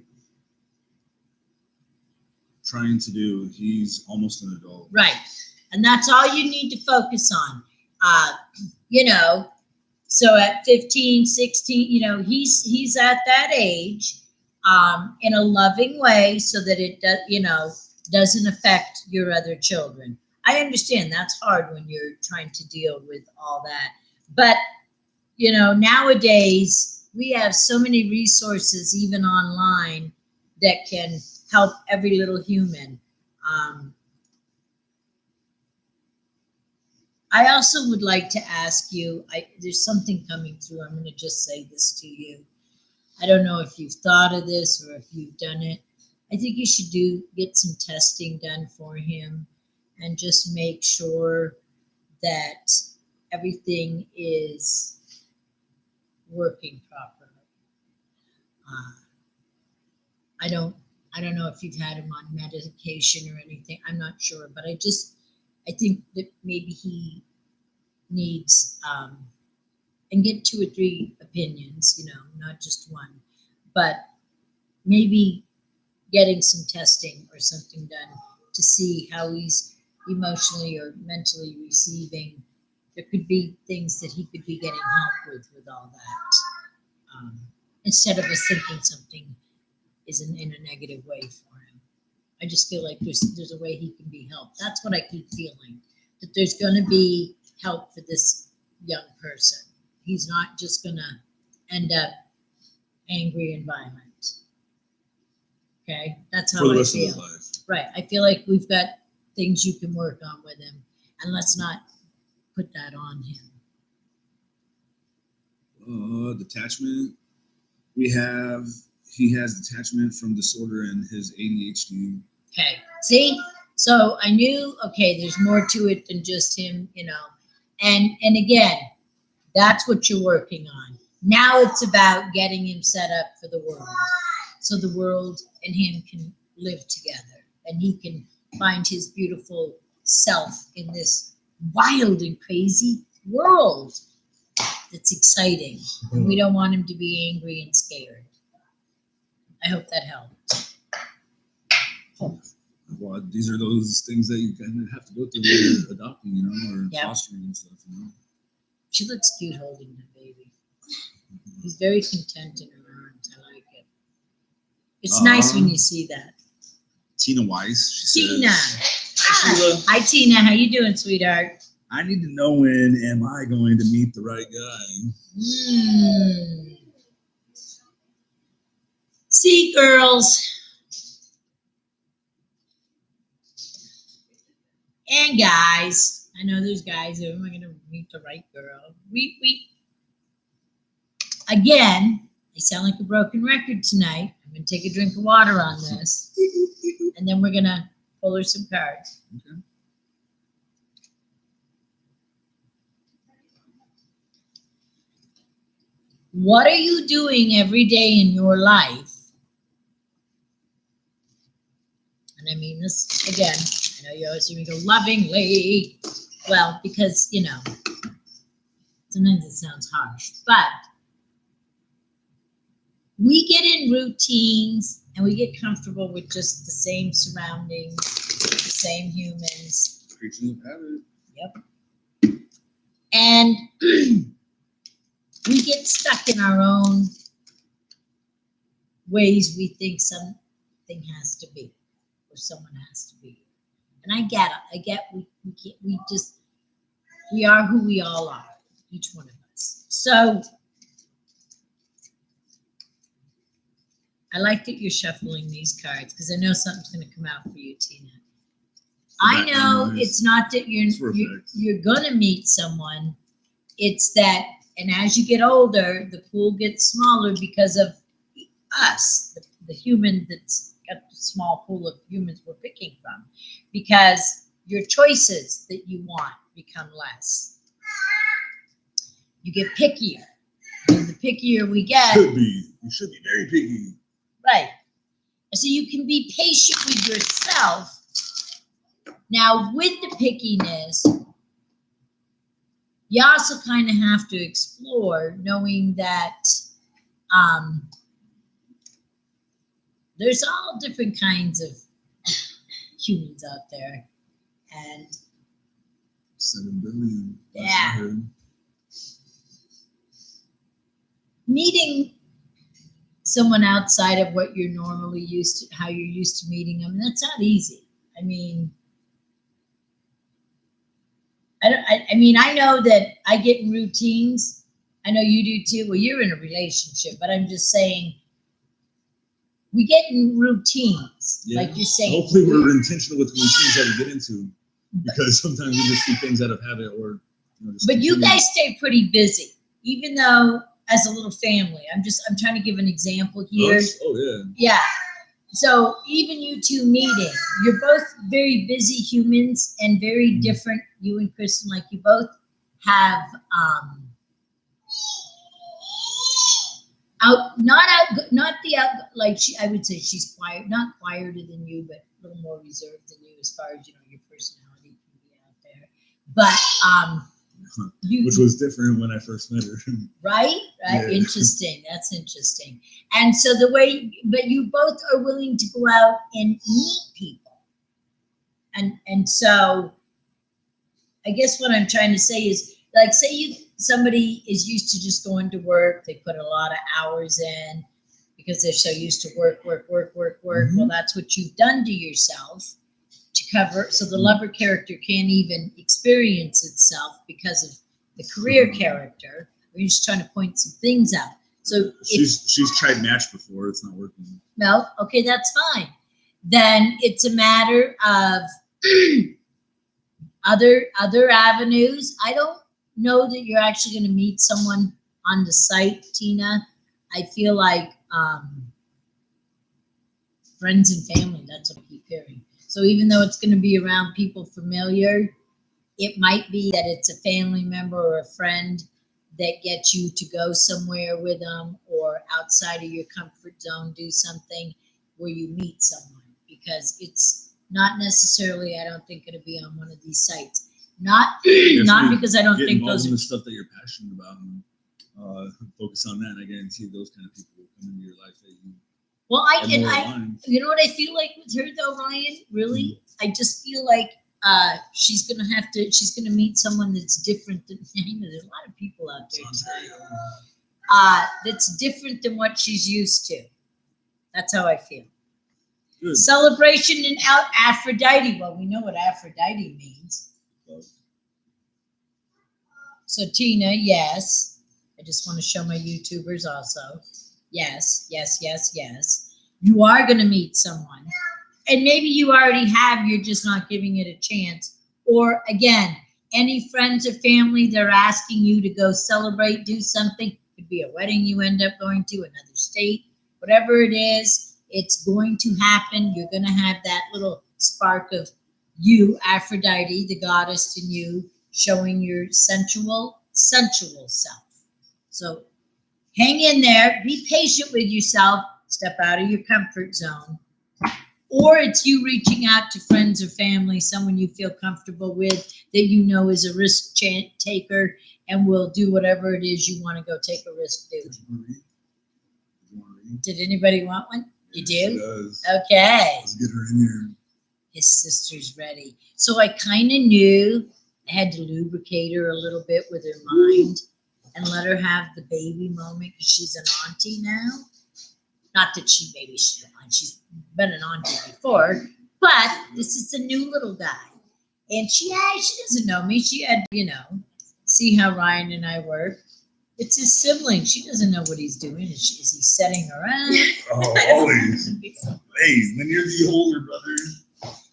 trying to do. He's almost an adult. Right. And that's all you need to focus on. So at 15, 16, he's at that age, in a loving way, so that it does, doesn't affect your other children. I understand that's hard when you're trying to deal with all that. But, nowadays we have so many resources, even online, that can help every little human. Um, I also would like to ask you, there's something coming through. I'm going to just say this to you. I don't know if you've thought of this or if you've done it. I think you should get some testing done for him and just make sure that everything is working properly. I don't know if you've had him on medication or anything. I'm not sure, but I think that maybe he needs and get 2 or 3 opinions, not just one, but maybe getting some testing or something done to see how he's emotionally or mentally receiving. There could be things that he could be getting help with all that, instead of us thinking something is in a negative way for him. I just feel like there's a way he can be helped. That's what I keep feeling, that there's going to be help for this young person. He's not just going to end up angry and violent. Okay, that's how For the I rest of feel. his life. Right, I feel like we've got things you can work on with him, and let's not put that on him. Detachment. He has detachment from disorder and his ADHD. Okay, see? So I knew, okay, there's more to it than just him, And again, that's what you're working on. Now it's about getting him set up for the world. So the world and him can live together. And he can find his beautiful self in this wild and crazy world that's exciting. And we don't want him to be angry and scared. I hope that helped. Well, these are those things that you kind of have to go through when you're adopting, or Yep. fostering and stuff, She looks cute holding the baby. He's very content in her arms. I like it. It's nice when you see that. Tina Weiss, she Tina. says. Hi, Sheila. Hi, Tina. How you doing, sweetheart? I need to know, when am I going to meet the right guy? See, girls and guys. I know there's guys who am I going to meet the right girl? We again. I sound like a broken record tonight. I'm going to take a drink of water on this, and then we're going to pull her some cards. Okay. What are you doing every day in your life? And I mean this again. I know you always hear me go lovingly. Well, because, sometimes it sounds harsh, but we get in routines and we get comfortable with just the same surroundings, the same humans. Creatures of habit. Yep. And we get stuck in our own ways we think something has to be or someone has to be. And I get it. I get we are who we all are, each one of us. So I like that you're shuffling these cards because I know something's going to come out for you, Tina. I know it's not that you're going to meet someone. It's that, and as you get older, the pool gets smaller because of us, the human that's got the small pool of humans we're picking from, because your choices that you want become less. You get pickier. And the pickier we get. You should be very picky. Right. So you can be patient with yourself. Now, with the pickiness, you also kind of have to explore, knowing that there's all different kinds of humans out there. And 7 billion. Yeah. Meeting someone outside of what you're normally used to, how you're used to meeting them, that's not easy. I mean, I mean, I know that I get in routines. I know you do too. Well, you're in a relationship, but I'm just saying we get in routines, like you're saying. Hopefully, we're intentional with the routines that we get into, because sometimes we just do things out of habit or. Just but continue. you guys stay pretty busy, even though as a little family. I'm trying to give an example here. Oh yeah. Yeah. So even you two meeting, you're both very busy humans and very different. You and Kristen, like you both have like I would say she's quiet, not quieter than you, but a little more reserved than you as far as your personality can be out there. But which was different when I first met her. Right? Yeah. Interesting. That's interesting. And so but you both are willing to go out and meet people. And so I guess what I'm trying to say is, like, say somebody is used to just going to work, they put a lot of hours in because they're so used to work. Mm-hmm. Well, that's what you've done to yourself to cover, so the lover character can't even experience itself because of the career character. We're just trying to point some things out. So she's tried Match before; it's not working. No, okay, that's fine. Then it's a matter of other avenues. I don't know that you're actually going to meet someone on the site, Tina. I feel like friends and family. That's what I keep hearing. So even though it's going to be around people familiar, it might be that it's a family member or a friend that gets you to go somewhere with them or outside of your comfort zone, do something where you meet someone, because it's not necessarily, I don't think, going to be on one of these sites. Not because I don't think those are are the stuff that you're passionate about and focus on that. I guarantee those kind of people will come into your life that you. Well, you know what I feel like with her though, Ryan? Really, I just feel like she's gonna meet someone that's different than. There's a lot of people out there that's different than what she's used to. That's how I feel. Good. Celebration and out Aphrodite. Well, we know what Aphrodite means. So Tina, yes. I just want to show my YouTubers also. Yes. You are going to meet someone. And maybe you already have, you're just not giving it a chance. Or again, any friends or family, they're asking you to go celebrate, do something. Could be a wedding you end up going to, another state, whatever it is, it's going to happen. You're going to have that little spark of you, Aphrodite, the goddess in you, showing your sensual self. So hang in there, be patient with yourself, step out of your comfort zone. Or it's you reaching out to friends or family, someone you feel comfortable with, that you know is a risk taker and will do whatever it is you want to go take a risk doing. Did anybody want one? You do? Okay. Let's get her in here. His sister's ready. So I kind of knew I had to lubricate her a little bit with her mind and let her have the baby moment, because she's an auntie now. Not that she's been an auntie before, but this is a new little guy. And she doesn't know me. She had, see how Ryan and I work. It's his sibling. She doesn't know what he's doing. Is he setting her up? Oh, always. Hey, when you're the older brother,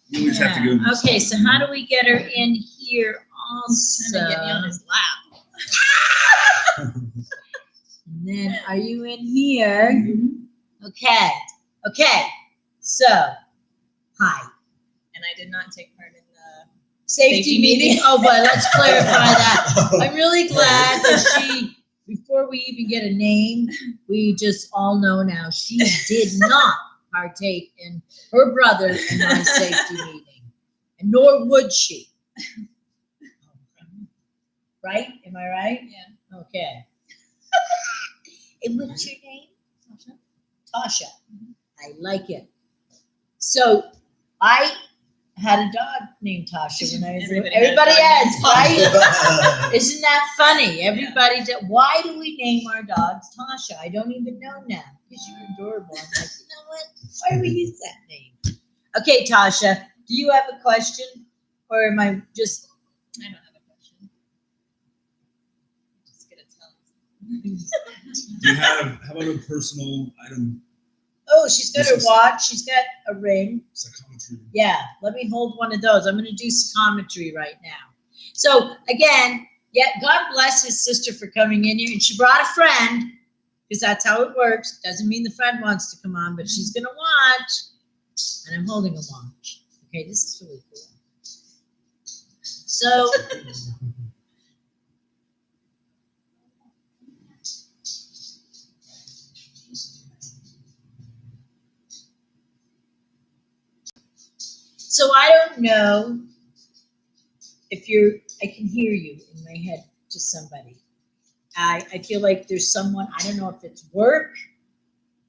you always have to go. Okay, so how do we get her in here also? Trying to get me on his lap. And then, are you in here? Mm-hmm. Okay. So, hi. And I did not take part in the safety meeting. Oh, but let's clarify that. I'm really glad that before we even get a name, we just all know now she did not partake in her brother and my safety meeting, and nor would she. Right? Am I right? Yeah. Okay. And what's your name? Tasha. I like it. So I had a dog named Tasha when I was little. Everybody has, right? Isn't that funny? Everybody did. Why do we name our dogs Tasha? I don't even know now. Because you're adorable. I'm like, you know what? Why do we use that name? Okay, Tasha, Do you have a question? Or am I just, I don't have a question. Just gonna tell. Do you have, how about a personal item, oh, she's got her watch, she's got a ring. psychometry? Yeah, let me hold one of those. I'm going to do psychometry right now. So again, yeah, God bless his sister for coming in here. And she brought a friend, because that's how it works. Doesn't mean the friend wants to come on, but she's going to watch. And I'm holding a watch. Okay, this is really cool. So, so I don't know if I can hear you in my head to somebody. I feel like there's someone, I don't know if it's work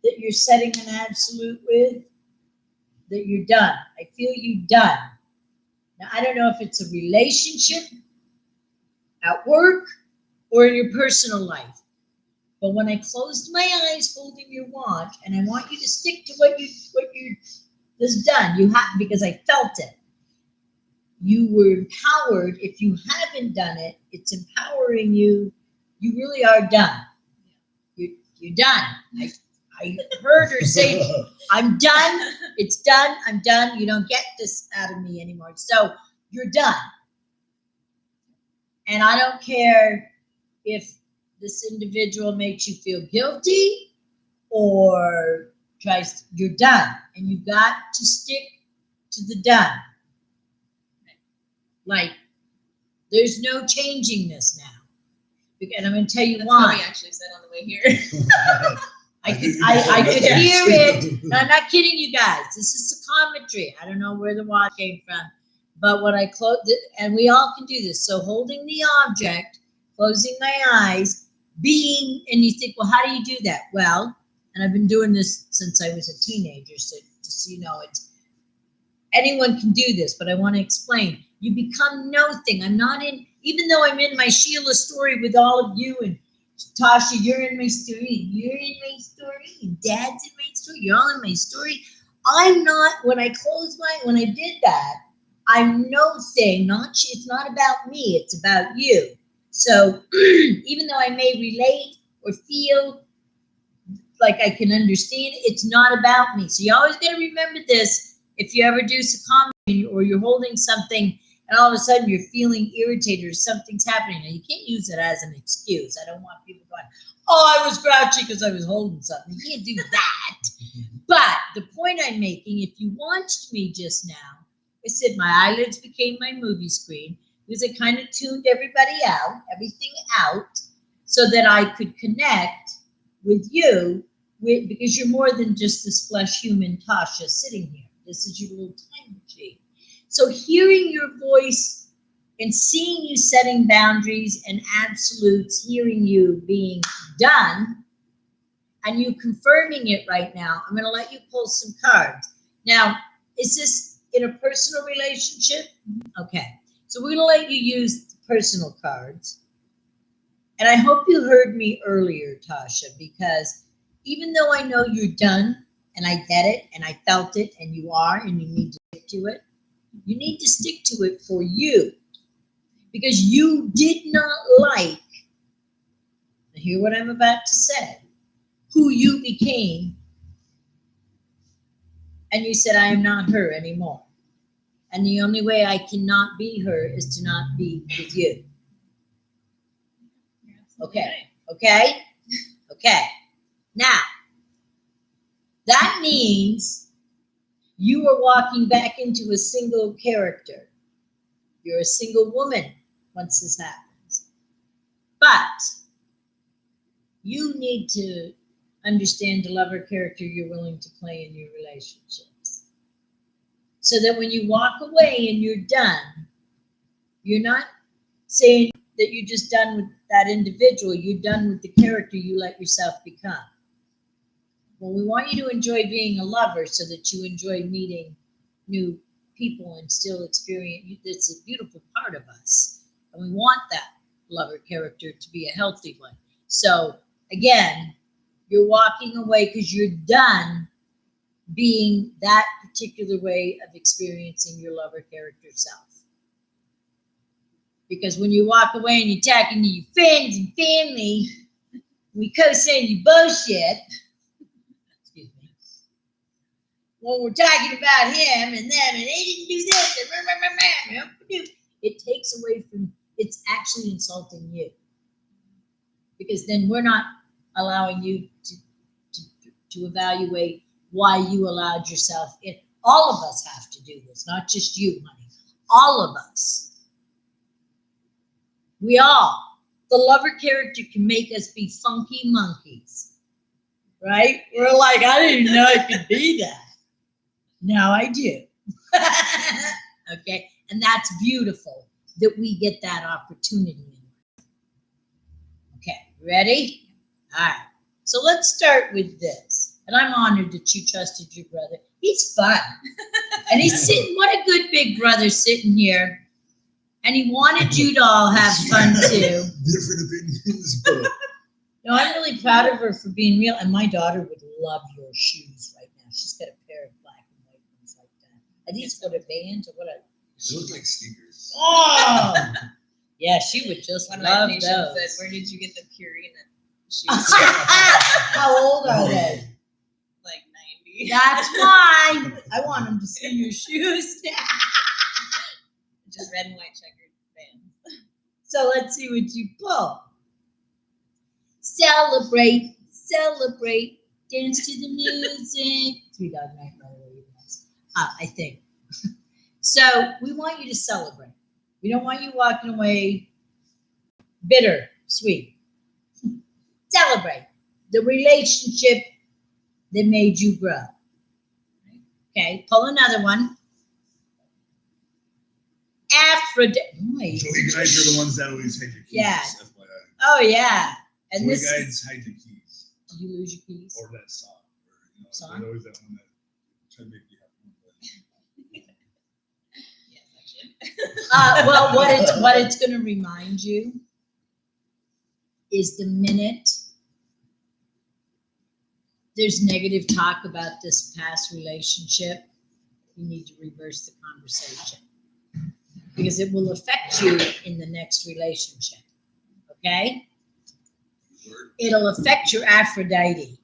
that you're setting an absolute with, that you're done. I feel you done. Now, I don't know if it's a relationship at work or in your personal life. But when I closed my eyes holding your watch, and I want you to stick to what you this done, you have, because I felt it. You were empowered. If you haven't done it, it's empowering you. You really are done. You're done. I heard her say, I'm done. It's done. I'm done. You don't get this out of me anymore. So you're done. And I don't care if this individual makes you feel guilty or tries, you're done. And you've got to stick to the done. Like, there's no changing this now. And I'm going to tell you That's why. what we actually said on the way here. I could hear it. No, I'm not kidding you guys. This is psychometry. I don't know where the watch came from. But when I close it, and we all can do this. So holding the object, closing my eyes, being, and you think, well, how do you do that? Well, and I've been doing this since I was a teenager. So just so you know, anyone can do this, but I want to explain. You become nothing. I'm not in, even though I'm in my Sheila story with all of you, and Tasha, you're in my story, and you're in my story, and Dad's in my story, you're all in my story. I'm not, when I did that, I'm nothing, it's not about me, it's about you. So even though I may relate or feel like I can understand, it's not about me. So you always got to remember this. If you ever do psychometry or you're holding something and all of a sudden you're feeling irritated or something's happening, now you can't use it as an excuse. I don't want people going, oh, I was grouchy because I was holding something. You can't do that. But the point I'm making, if you watched me just now, I said my eyelids became my movie screen because I kind of tuned everything out, so that I could connect with you, because you're more than just this flesh human Tasha sitting here. This is your little time machine. So hearing your voice and seeing you setting boundaries and absolutes, hearing you being done, and you confirming it right now, I'm going to let you pull some cards. Now, is this in a personal relationship? Okay. So we're going to let you use the personal cards. And I hope you heard me earlier, Tasha, because even though I know you're done, and I get it, and I felt it, and you are, and you need to stick to it, you need to stick to it for you. Because you did not like, hear what I'm about to say, who you became, and you said, I am not her anymore. And the only way I cannot be her is to not be with you. Okay. Okay? Okay. Now, that means you are walking back into a single character. You're a single woman once this happens. But you need to understand the lover character you're willing to play in your relationships. So that when you walk away and you're done, you're not saying that you're just done with that individual. You're done with the character you let yourself become. Well, we want you to enjoy being a lover so that you enjoy meeting new people and still experience. It's a beautiful part of us. And we want that lover character to be a healthy one. So again, you're walking away because you're done being that particular way of experiencing your lover character self. Because when you walk away and you're talking to your friends and family, we co-sign your bullshit. Excuse me. When we're talking about him and them, and they didn't do this, and it takes away from, it's actually insulting you. Because then we're not allowing you to evaluate why you allowed yourself in. All of us have to do this, not just you, honey. All of us. We all. The lover character can make us be funky monkeys, right? We're like, I didn't even know I could be that. Now I do. Okay? And that's beautiful that we get that opportunity. Okay, ready? All right. So let's start with this. And I'm honored that you trusted your brother. He's fun. And he's sitting, what a good big brother sitting here. And he wanted you to all have fun too. Different opinions, but No, I'm really proud of her for being real. And my daughter would love your shoes right now. She's got a pair of black and white ones like that. Are these for the bands or what? they look like sneakers. Oh, yeah, she would just One of my love patients those. said, "Where did you get the Purina shoes?" How old are they? Like 90. That's why I want them to see your shoes. Just red and white checkered bands. So let's see what you pull. Celebrate, celebrate, dance to the music. 3 Dog Night, by the way, I think. So we want you to celebrate. We don't want you walking away bitter, sweet. Celebrate the relationship that made you grow. Okay, pull another one. Aphrodite. Joy guides are the ones that always hide your keys. Yeah. FYI. Oh yeah. And Joy this guides hide your keys. did you lose your keys? Or that song. Or, you know, Song? there's always that one that try to make you happy. Yes, actually. Well, what it's going to remind you is the minute there's negative talk about this past relationship, you need to reverse the conversation because it will affect you in the next relationship. Okay? It'll affect your Aphrodite.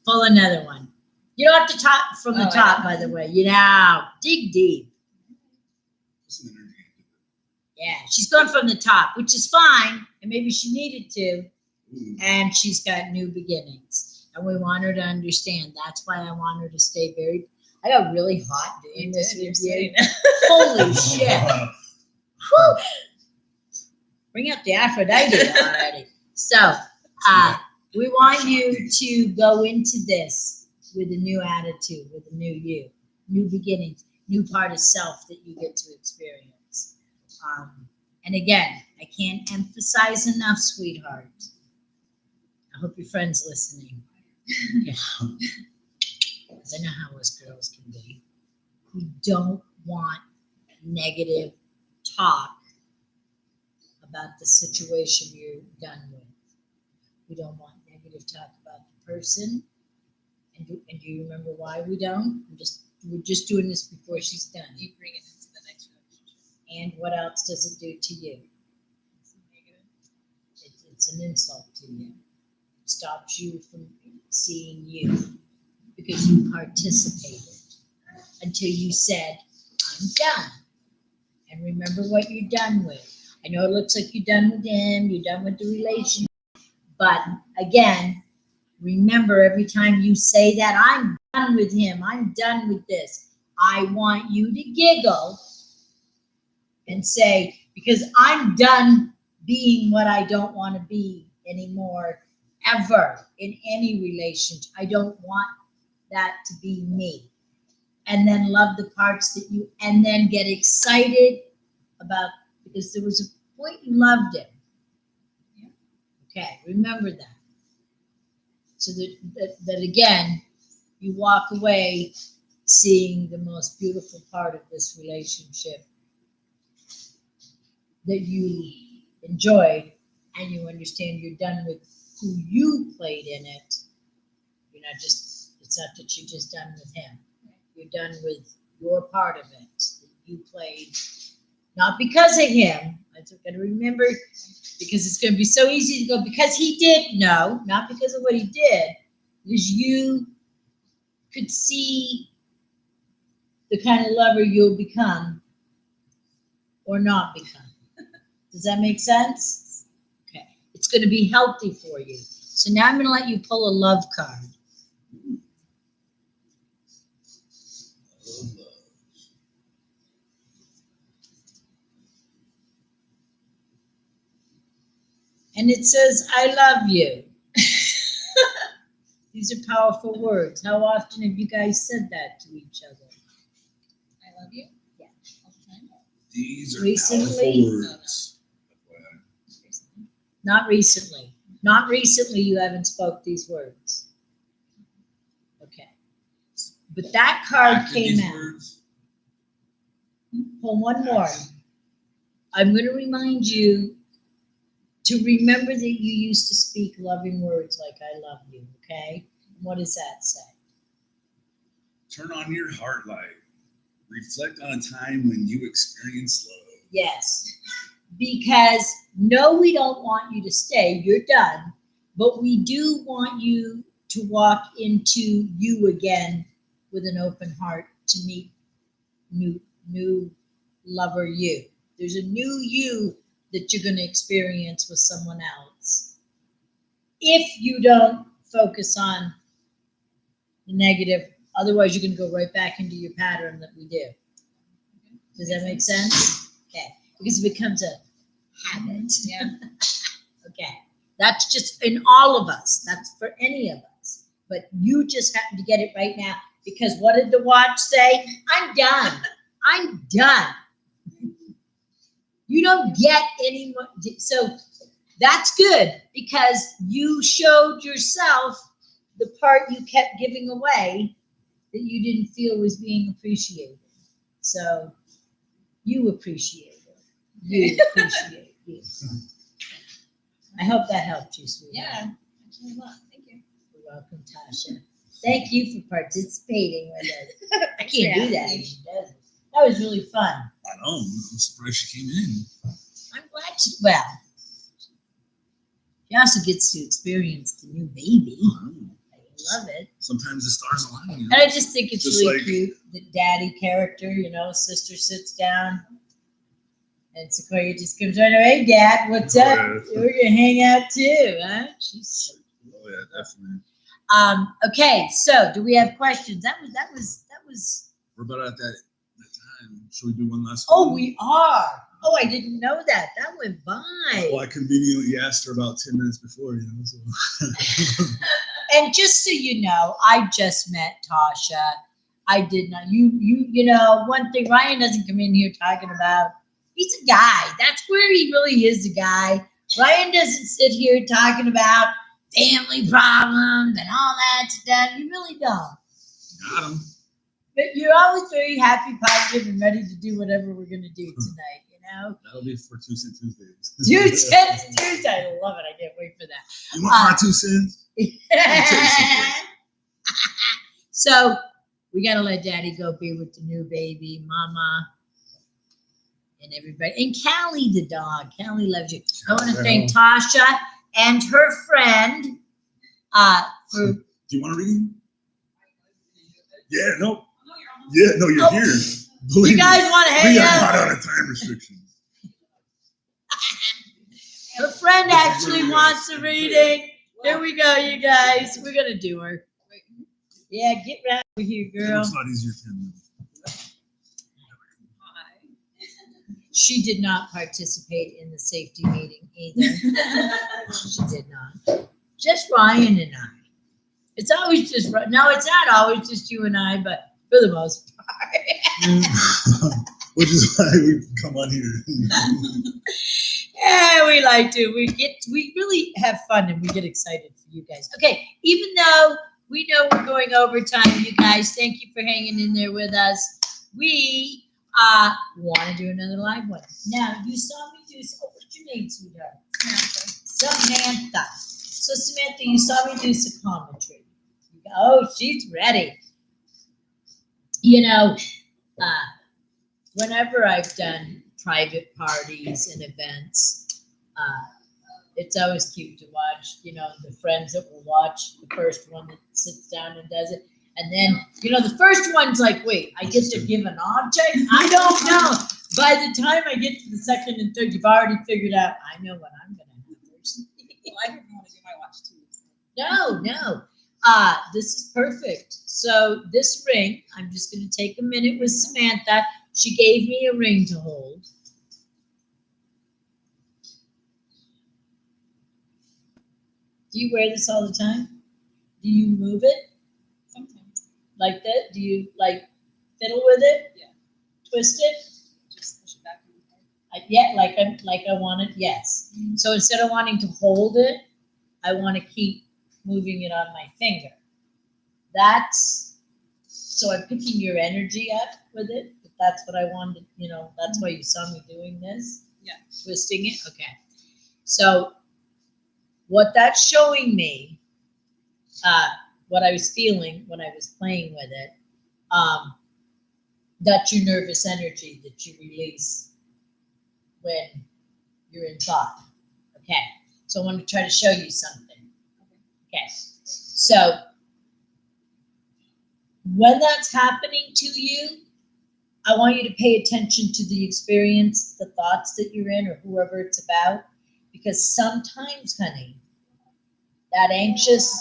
Pull another one. You don't have to talk from the Oh, I top, know. by the way. You know, dig deep. Some energy. Yeah, she's going from the top, which is fine, and maybe she needed to, Ooh. and she's got new beginnings. And we want her to understand. That's why I want her to stay very. I got really hot doing this You're with you. sitting. Holy shit. Whew. Bring up the Aphrodite already. So, we want you to go into this with a new attitude, with a new you, new beginnings, new part of self that you get to experience. And again, I can't emphasize enough, sweetheart. I hope your friend's listening. Yeah. Because I know how us girls can be. We don't want negative talk about the situation you're done with. We don't want negative talk about the person. And do you remember why we don't? We're just doing this before she's done. You bring it into the next relationship. And what else does it do to you? It's negative. It's an insult to you. It stops you from seeing you because you participated until you said, I'm done. And remember what you're done with. I know it looks like you're done with him, you're done with the relationship. But again, remember every time you say that, I'm done with him, I'm done with this. I want you to giggle and say, because I'm done being what I don't want to be anymore, ever, in any relationship. I don't want that to be me. And then love the parts that you, and then get excited about, because there was a point you loved him. Okay, remember that. So that again, you walk away seeing the most beautiful part of this relationship that you enjoyed, and you understand you're done with who you played in it. You're not just, it's not that you're just done with him. You're done with your part of it that you played, not because of him. I just got to remember, because it's going to be so easy to go, because he did. No, not because of what he did, because you could see the kind of lover you'll become or not become. Does that make sense? Okay. It's going to be healthy for you. So now I'm going to let you pull a love card. And it says, I love you. These are powerful words. How often have you guys said that to each other? I love you. Yeah. All the time. These are Recently? powerful words. Recently. Not recently. Not recently you haven't spoke these words. Okay. But that card After came these out. words, Pull one more. I'm going to remind you to remember that you used to speak loving words like I love you, okay? What does that say? turn on your heart light. Reflect on a time when you experienced love. Yes. Because no, we don't want you to stay. You're done. But we do want you to walk into you again with an open heart to meet new lover you. There's a new you that you're going to experience with someone else. If you don't focus on the negative, otherwise you're going to go right back into your pattern that we do. Does that make sense? Okay. Because it becomes a habit. Yeah. Okay. That's just in all of us. That's for any of us. But you just happen to get it right now because what did the watch say? I'm done. I'm done. You don't get any more. So that's good because you showed yourself the part you kept giving away that you didn't feel was being appreciated. So you appreciate it. You appreciate you. I hope that helped you, sweetheart. Yeah. Actually, a lot. Thank you. You're welcome, Tasha. Thank you for participating with us. I can't do that. She doesn't. That was really fun. I know. I'm surprised she came in. I'm glad she, well, she also gets to experience the new baby. I love it. Sometimes the stars align. You know? And I just think it's Just really like- cute, the daddy character, sister sits down and Sequoia just comes right away, Dad, what's up? Yeah. We're going to hang out too, huh? She's so Oh yeah, definitely. okay, so do we have questions? That was. We're about at that time. Should we do one last Oh, one? we are. Oh, I didn't know that. That went by. Well, I conveniently asked her about 10 minutes before, So. And just so you know, I just met Tasha. I did not. One thing Ryan doesn't come in here talking about. He's a guy. That's where he really is a guy. Ryan doesn't sit here talking about family problems and all that stuff. You really don't. Got him. But you're always very happy, positive, and ready to do whatever we're going to do tonight, That'll be for 2 Cent Tuesdays. Tuesday. I love it. I can't wait for that. You want my 2 cents? So we got to let Daddy go be with the new baby, Mama, and everybody. And Callie, the dog. Callie loves you. I want to thank Tasha and her friend for. Do you want to read? Yeah, no. Yeah, no, you're here. Believe You guys want to me, hang we are out? not on a time restriction. Her friend actually wants the reading. Here we go, you guys. We're gonna do her. Yeah, get right over here, girl. It's not easier 10 minutes. Hi. She did not participate in the safety meeting either. She did not. Just Ryan and I. It's always just no, it's not always just you and I, but for the most part. Which is why we come on here. Yeah, we like to. We really have fun and we get excited for you guys. Okay, even though we know we're going overtime, you guys, thank you for hanging in there with us. We want to do another live one. Now, you saw me do. What's your name, sweetheart? Samantha. So Samantha, you saw me do psychometry. Oh, she's ready. You know, whenever I've done private parties and events, it's always cute to watch, the friends that will watch the first one that sits down and does it. And then, the first one's like, wait, I get to give an object? I don't know. By the time I get to the second and third, you've already figured out, I know what I'm going to have first. Well, I didn't want to do my watch too. So. No. This is perfect. So this ring, I'm just going to take a minute with Samantha. She gave me a ring to hold. Do you wear this all the time? Do you move it Sometimes. like that? Do you fiddle with it? Yeah. Twist it? Just push it back in the head. Yeah, like I want it. Yes. So instead of wanting to hold it, I want to keep moving it on my finger. So I'm picking your energy up with it. But that's what I wanted. That's why you saw me doing this. Yeah. Twisting it. Okay. So what that's showing me, what I was feeling when I was playing with it, that's your nervous energy that you release when you're in thought. Okay. So I want to try to show you something. Okay. So when that's happening to you, I want you to pay attention to the experience, the thoughts that you're in, or whoever it's about, because sometimes, honey, that anxious,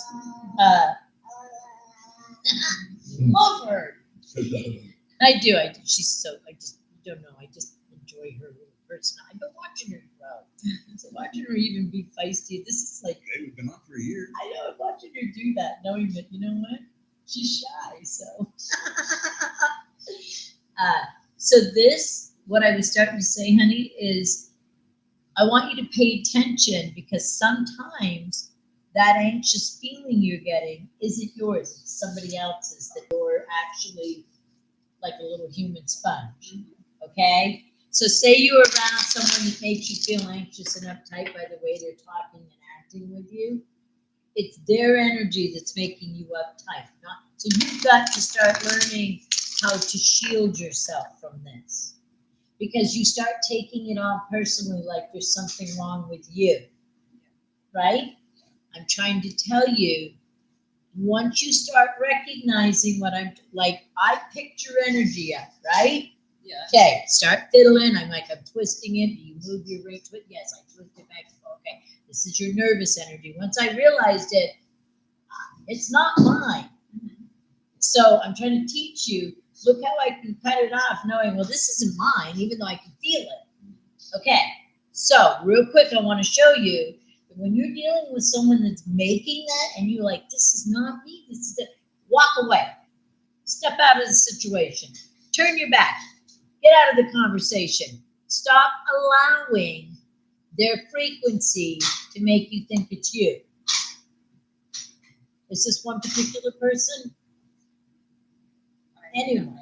love her. I do. She's I just don't know. I just enjoy her little person. I've been watching her grow. So watching her even be feisty. This is like, Hey, we've been on for a year. I know, I'm watching her do that, knowing that, you know what? She's shy, so. So this, what I was starting to say, honey, is I want you to pay attention, because sometimes that anxious feeling you're getting isn't yours, it's somebody else's, that you're actually like a little human sponge, okay? So say you're around someone that makes you feel anxious and uptight by the way they're talking and acting with you. It's their energy that's making you uptight. So you've got to start learning how to shield yourself from this, because you start taking it on personally, like there's something wrong with you, right? I'm trying to tell you, once you start recognizing what I'm like, I picked your energy up, right? Yeah. Okay, start fiddling. I'm twisting it. Do you move your ring? Yes, I twist it back. Okay, this is your nervous energy. Once I realized it, it's not mine. So I'm trying to teach you, look how I can cut it off, knowing, well, this isn't mine, even though I can feel it. Okay, so real quick, I want to show you that when you're dealing with someone that's making that, and you're like, this is not me, this is it, walk away. Step out of the situation. Turn your back. Get out of the conversation. Stop allowing their frequency to make you think it's you. Is this one particular person? Anyone?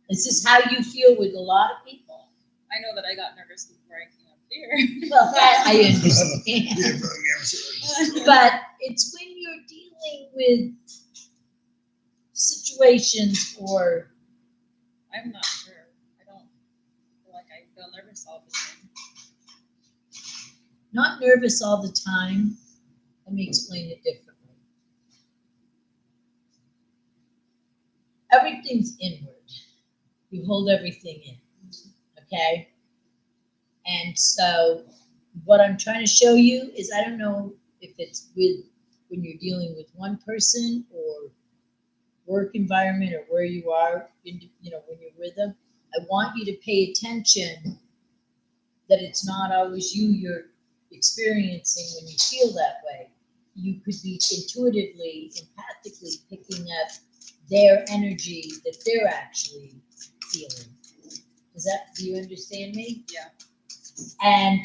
Is this how you feel with a lot of people? I know that I got nervous before I came up here. Well, that I understand. But it's when you're dealing with situations, or I'm not sure. I don't feel like I feel nervous all the time. not nervous all the time. Let me explain it differently. Everything's inward. You hold everything in, okay? And so what I'm trying to show you is, I don't know if it's when you're dealing with one person or work environment or where you are, when you're with them. I want you to pay attention that it's not always you're experiencing when you feel that way. You could be intuitively, empathically picking up their energy that they're actually feeling. Do you understand me? Yeah. And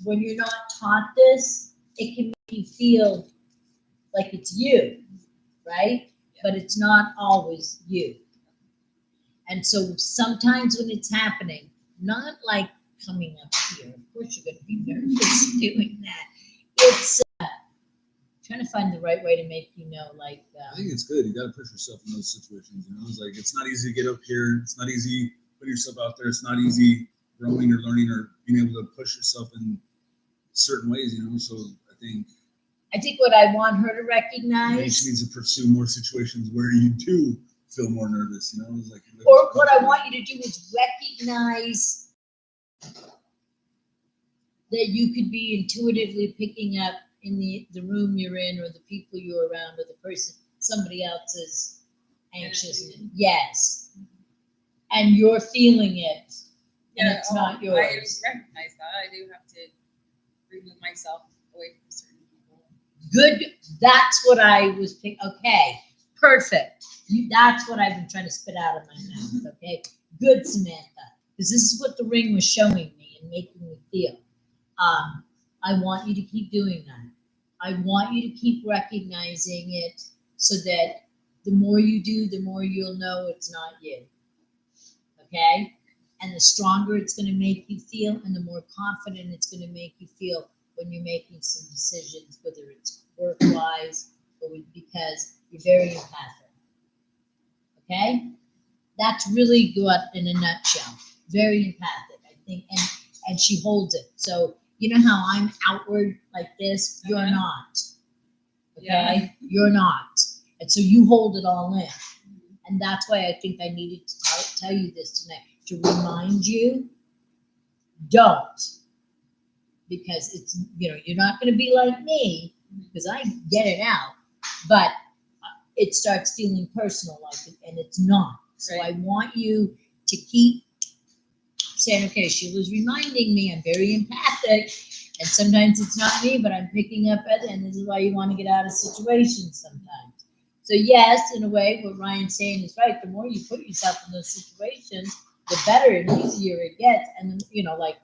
when you're not taught this, it can make you feel like it's you, right? Yeah. But it's not always you. And so sometimes when it's happening, not like coming up here, of course you're going to be nervous doing that. It's trying to find the right way to make you know, like. I think it's good. You got to push yourself in those situations. You know, it's like it's not easy to get up here. It's not easy putting yourself out there. It's not easy growing or learning or being able to push yourself in certain ways. You know, so I think what I want her to maybe recognize, she needs to pursue more situations where you do feel more nervous. You know, it's like. or what I want you to do is recognize that you could be intuitively picking up in the room you're in, or the people you're around, or the person, somebody else's anxiousness. Yes. And you're feeling it, and it's not yours. I recognize that. I do have to remove myself away from certain people. Good. That's what I was thinking. Okay, perfect. That's what I've been trying to spit out of my mouth. Okay, good, Samantha. Because this is what the ring was showing me and making me feel. I want you to keep doing that. I want you to keep recognizing it, so that the more you do, the more you'll know it's not you. Okay? And the stronger it's going to make you feel, and the more confident it's going to make you feel when you're making some decisions, whether it's work-wise or because you're very empathic. Okay? That's really good in a nutshell. Very empathic, I think, and she holds it. So you know how I'm outward like this? You're not. Okay? Yeah. You're not. And so you hold it all in. And that's why I think I needed to tell you this tonight, to remind you, don't. Because it's, you're not going to be like me, because I get it out, but it starts feeling personal like it, and it's not. So Right. I want you to keep saying, okay, Sheila's reminding me I'm very empathic, and sometimes it's not me, but I'm picking up it, and this is why you want to get out of situations sometimes. So yes, in a way, what Ryan's saying is right. The more you put yourself in those situations, the better and easier it gets. And like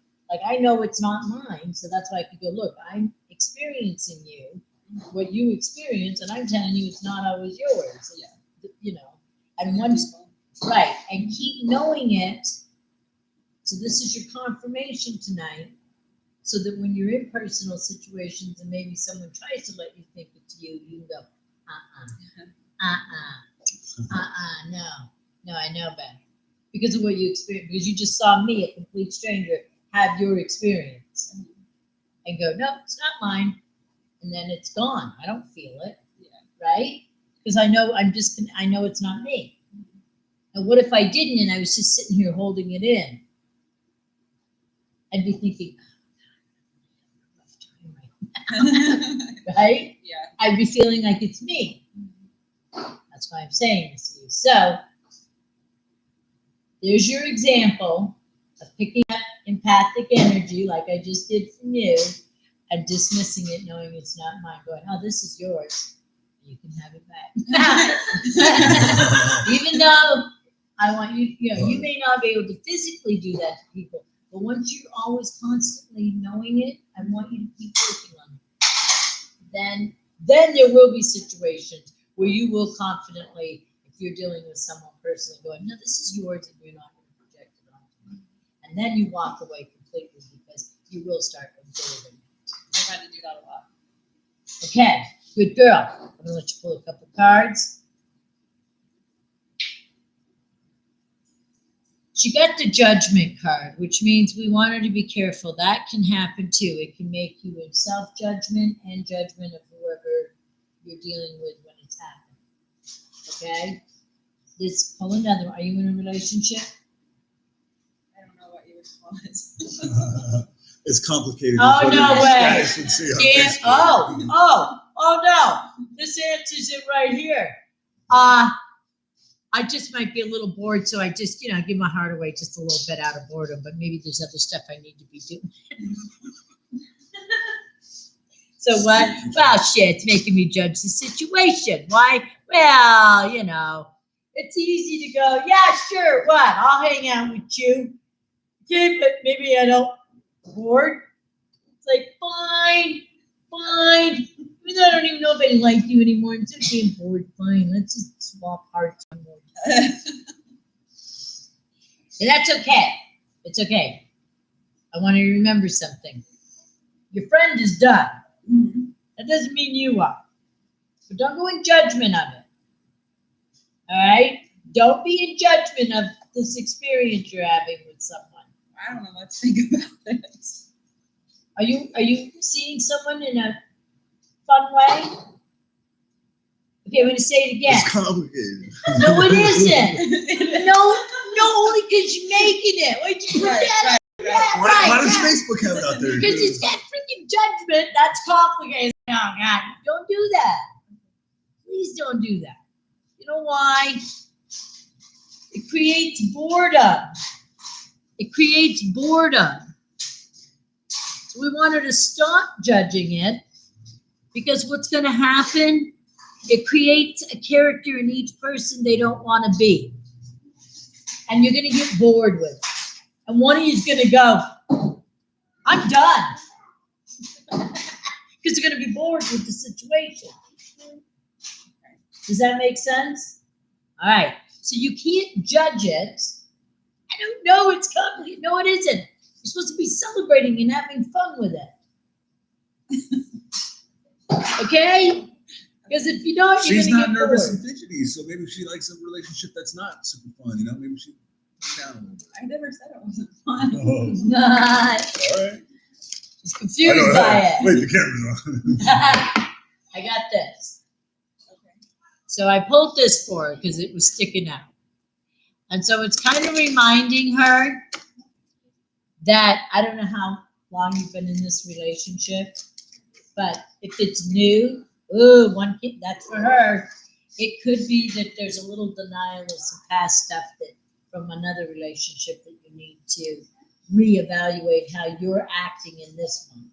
I know it's not mine, so that's why I could go, look, I'm experiencing what you experience, and I'm telling you it's not always yours. And once, right, and keep knowing it. So this is your confirmation tonight, so that when you're in personal situations and maybe someone tries to let you think it's you, you can go, no, I know better. Because of what you experienced, because you just saw me, a complete stranger, have your experience. And go, no, it's not mine. And then it's gone. I don't feel it. Yeah. Right? Because I know I know it's not me. And what if I didn't and I was just sitting here holding it in? I'd be thinking, right? Yeah. I'd be feeling like it's me. That's why I'm saying this to you. So there's your example of picking up empathic energy, like I just did from you, and dismissing it, knowing it's not mine. Going, oh, this is yours. You can have it back. Even though I want you, you may not be able to physically do that to people, but once you're always constantly knowing it, I want you to keep working on it. Then there will be situations where you will confidently, if you're dealing with someone personally, going, no, this is yours, and you're not going to project it onto me. And then you walk away completely, because you will start observing. I've had to do that a lot. Okay, good girl. I'm going to let you pull a couple cards. She got the Judgment card, which means we want her to be careful. That can happen too. It can make you in self-judgment and judgment of whoever you're dealing with when it's happening. Okay? Let's pull another. Are you in a relationship? I don't know what you would call it. It's complicated. Oh, What no you way. guys would see on Yeah. Facebook. Oh no. This answers it right here. I just might be a little bored, so I just, give my heart away just a little bit out of boredom, but maybe there's other stuff I need to be doing. So what? Well, shit, it's making me judge the situation. Why? Well, it's easy to go, yeah, sure, what? I'll hang out with you. Okay, but maybe I don't. Bored? It's like, fine. I mean, I don't even know if I like you anymore. I'm so damn bored. Fine, let's just swap hearts one more time. And that's okay. It's okay. I want you to remember something. Your friend is done. Mm-hmm. That doesn't mean you are. But don't go in judgment of it. All right? Don't be in judgment of this experience you're having with someone. I don't know what to think about this. Are you seeing someone in a fun way? Okay, I'm going to say it again. It's complicated. No, it isn't. No, only because you're making it. Why'd you put that? Yeah, Why does yeah. Facebook have it out there? Because it's got freaking judgment. That's complicated. Oh, God. Don't do that. Please don't do that. You know why? It creates boredom. It creates boredom. So we wanted to stop judging it because what's going to happen? It creates a character in each person they don't want to be. And you're going to get bored with it. And one of you is going to go, I'm done. Because you're going to be bored with the situation. Does that make sense? All right. So you can't judge it. I don't know. It's complicated. No, it isn't. You're supposed to be celebrating and having fun with it. Okay? Because if you don't, you're She's going not to get nervous bored. and fidgety, so maybe she likes a relationship that's not super fun. You know, maybe she calm down a little bit. I never said it wasn't fun. Oh, It's not. all right. She's confused by it. Wait, the camera's on. I got this. Okay. So I pulled this for her because it was sticking out. And so it's kind of reminding her that I don't know how long you've been in this relationship, but if it's new, one kid, that's for her. It could be that there's a little denial of some past stuff that from another relationship that you need to reevaluate how you're acting in this one.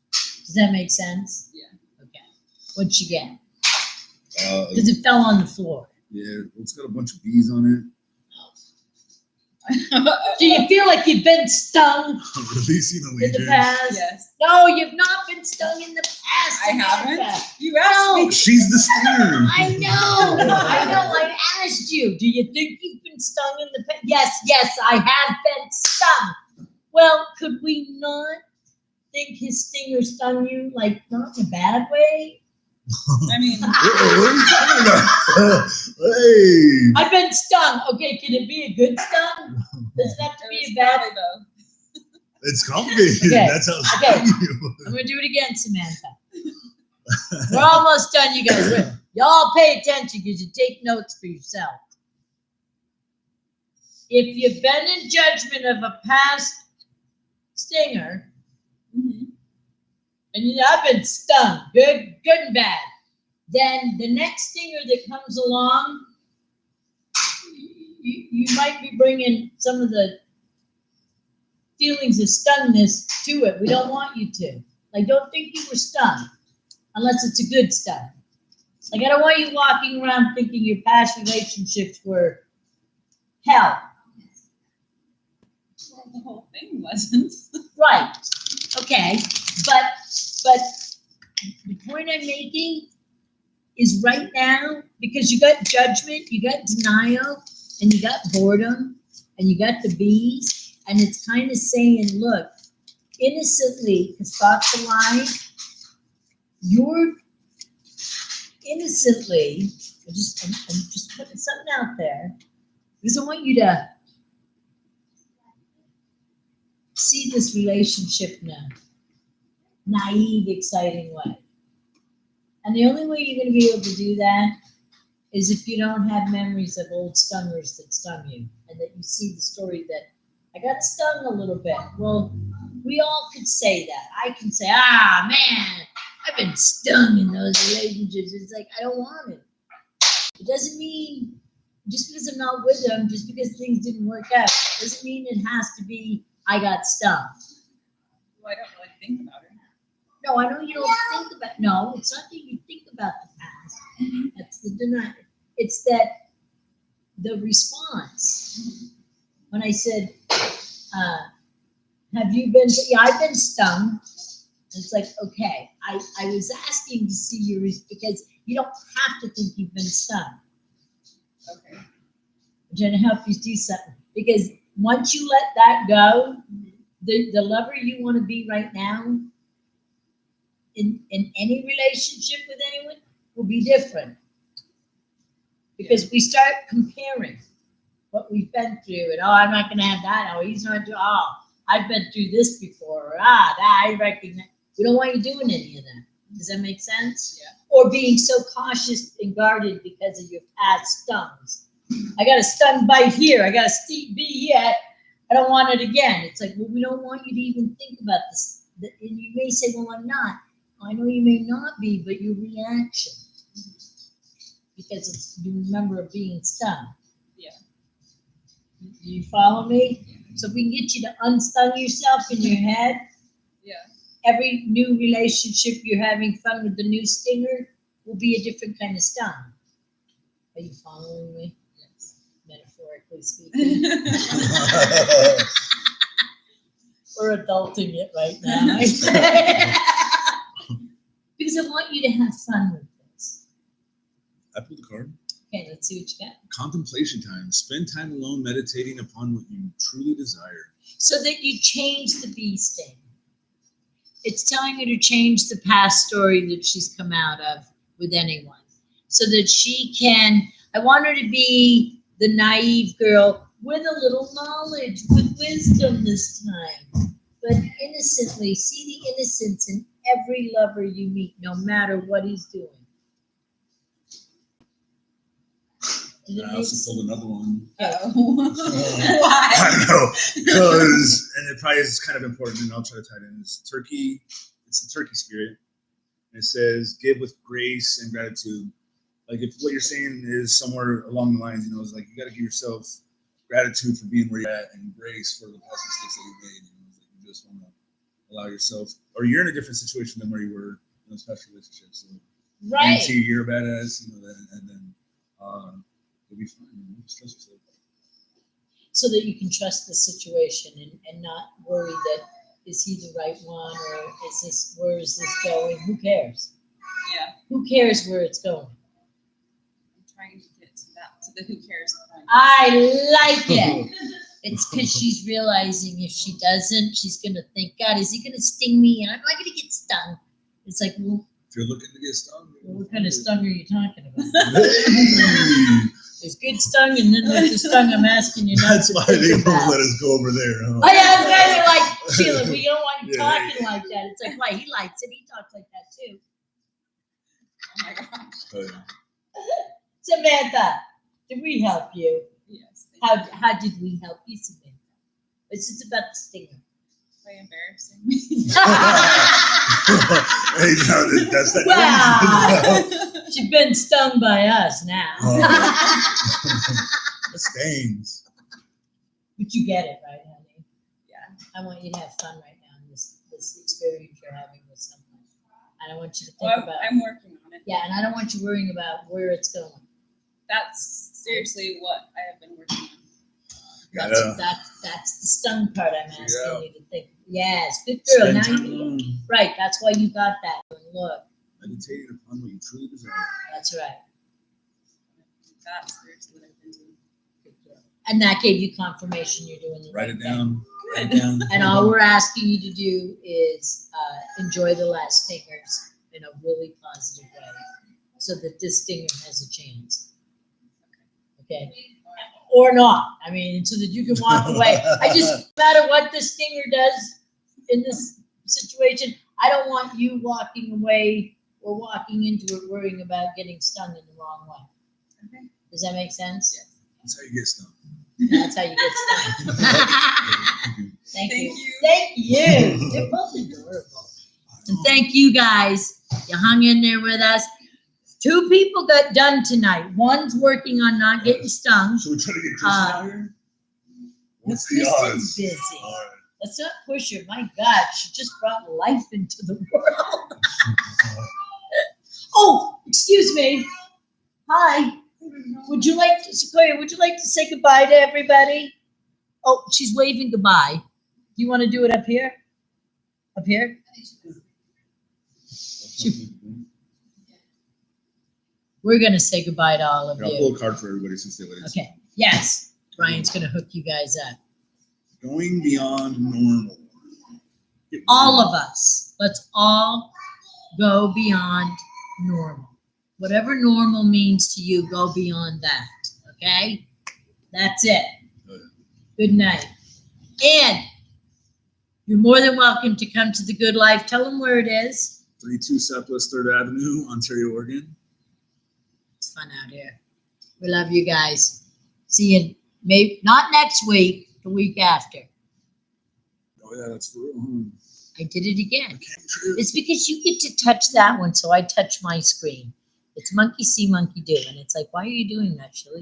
Does that make sense? Yeah. Okay. What'd you get? Uh, Because it fell on the floor. yeah, it's got a bunch of bees on it. Do you feel like you've been stung Releasing the in the legion. past? Yes. No, you've not been stung in the past. I haven't. Samantha. You asked No. me. She's the stinger. I know. I asked you. Do you think you've been stung in the past? Yes, I have been stung. Well, could we not think his stinger stung you, like not in a bad way? I mean, What are you talking about? Hey. I've been stung. Okay, can it be a good stung? Does it have to it be was a bad? probably though. It's complicated. Okay. That's how it's Okay. you. I'm gonna do it again, Samantha. We're almost done, you guys. Y'all pay attention because you take notes for yourself. If you've been in judgment of a past stinger, Mhm. and you have been stung, good and bad, then the next stinger that comes along, you might be bringing some of the feelings of stungness to it. We don't want you to. Like, don't think you were stung unless it's a good stung. Like, I don't want you walking around thinking your past relationships were hell. Well, the whole thing wasn't. Right. Okay. But the point I'm making is right now, because you got judgment, you got denial, and you got boredom, and you got the bees, and it's kind of saying, look, innocently, because thoughts are lying, you're innocently, I'm just putting something out there, because I want you to see this relationship in a naive, exciting way. And the only way you're going to be able to do that is if you don't have memories of old stingers that stung you, and that you see the story that I got stung a little bit. Well, we all could say that. I can say, man, I've been stung in those relationships. It's like, I don't want it. It doesn't mean, just because I'm not with them, just because things didn't work out, doesn't mean it has to be, I got stung. Well, I don't really think about it. No, I know you don't think about, no, it's not that you think about the past. That's the denial. It's that the response. When I said, have you been, yeah, I've been stung. It's like, okay, I was asking to see your, because you don't have to think you've been stung. Okay. I'm trying to help you do something. Because once you let that go, the lover you want to be right now, in any relationship with anyone will be different. Because we start comparing what we've been through, and I'm not going to have that. Oh, he's not doing. Oh, I've been through this before. Or that I recognize. We don't want you doing any of that. Does that make sense? Yeah. Or being so cautious and guarded because of your past stuns. I got a stun bite here. I got a steep bee yet. I don't want it again. It's like, well, we don't want you to even think about this. And you may say, well, I'm not. I know you may not be, but your reaction. Because it's, you remember being stung. Yeah. You follow me? So if we can get you to unstun yourself in your head, Yeah. every new relationship you're having fun with the new stinger will be a different kind of stun. Are you following me? Yes. Metaphorically speaking. We're adulting it right now. Because I want you to have fun with this. I pulled the card. Okay, let's see what you got. Contemplation time. Spend time alone meditating upon what you truly desire. So that you change the bee sting. It's telling her to change the past story that she's come out of with anyone. So that she can, I want her to be the naive girl with a little knowledge, with wisdom this time. But innocently, see the innocence in every lover you meet, no matter what he's doing. Did it I make also sense? pulled another one. Why? I know, because, and it probably is kind of important, and I'll try to tie it in. It's turkey. It's the turkey spirit. And it says, "Give with grace and gratitude." Like if what you're saying is somewhere along the lines, you know, it's like you got to give yourself gratitude for being where you're at and grace for the past mistakes that you made. You know, it's like you just want to allow yourself, or you're in a different situation than where you were in those past relationships. So Right. guarantee you're a badass, you know, and then you'll be fine. You know, just trust yourself. So that you can trust the situation and not worry that is he the right one or is this, where is this going? Who cares? Yeah. Who cares where it's going? I'm trying to get to that, to the who cares point. I like it. It's because she's realizing if she doesn't, she's going to think, God, is he going to sting me? And I'm not going to get stung. It's like, well, If you're looking to get stung, what kind of stung are you talking about? Hey! There's good stung, and then there's the stung I'm asking you not That's to why think they won't about. let us go over there. Huh? Oh yeah, I'm kind of like, Sheila, we don't want you Yeah, talking yeah. like that. It's like, why? He likes it. He talks like that too. Oh my gosh. Samantha, did we help you? Yes. thank you. How did we help you, Samantha? It's just about the stinger. By embarrassing me. Hey, no, that's that. Wow. She's been stung by us now. The stains. But you get it, right, honey? Yeah. I want you to have fun right now in this experience you're having with someone. I don't want you to think Well, about I'm working on it. yeah, and I don't want you worrying about where it's going. That's seriously what I have been working on. That's the stung part I'm asking Yeah. you to think. Yes, good girl. Spend Now time you alone, right. That's why you got that one. Look, meditating upon what you truly desire. that's right. That's seriously what I've been doing. Good girl. And that gave you confirmation you're doing the Write right it thing. down. Write it down. And all we're asking you to do is enjoy the last stingers in a really positive way, so that this stinger has a chance. Okay. Or not. I mean, so that you can walk away. No matter what the stinger does in this situation, I don't want you walking away or walking into it worrying about getting stung in the wrong way. Okay. Does that make sense? Yes. That's how you get stung. That's how you get stung. Thank Thank you. you. Thank you. They're both adorable. And thank you guys. You hung in there with us. 2 people got done tonight. One's working on not getting stung. So we try to get Kristen out here? What's the Kristen's odds? busy. All right. Let's not push her. My God, she just brought life into the world. Oh, excuse me. Hi. Would you like to, Sequoia, would you like to say goodbye to everybody? Oh, she's waving goodbye. Do you want to do it up here? Up here? We're going to say goodbye to all of Here, I'll you. pull a card for everybody since they let us. Okay. Yes. Brian's going to hook you guys up. Going beyond normal. All of us. Let's all go beyond normal. Whatever normal means to you, go beyond that. Okay? That's it. Oh, yeah. Good night. And you're more than welcome to come to the Good Life. Tell them where it is. 32 Southwest 3rd Avenue, Ontario, Oregon. It's fun out here. We love you guys. See you maybe not next week, the week after. Oh yeah, that's for real. I did it again. Okay, true. It's because you get to touch that one, so I touch my screen. It's monkey see, monkey do. And it's like, why are you doing that, Sheila?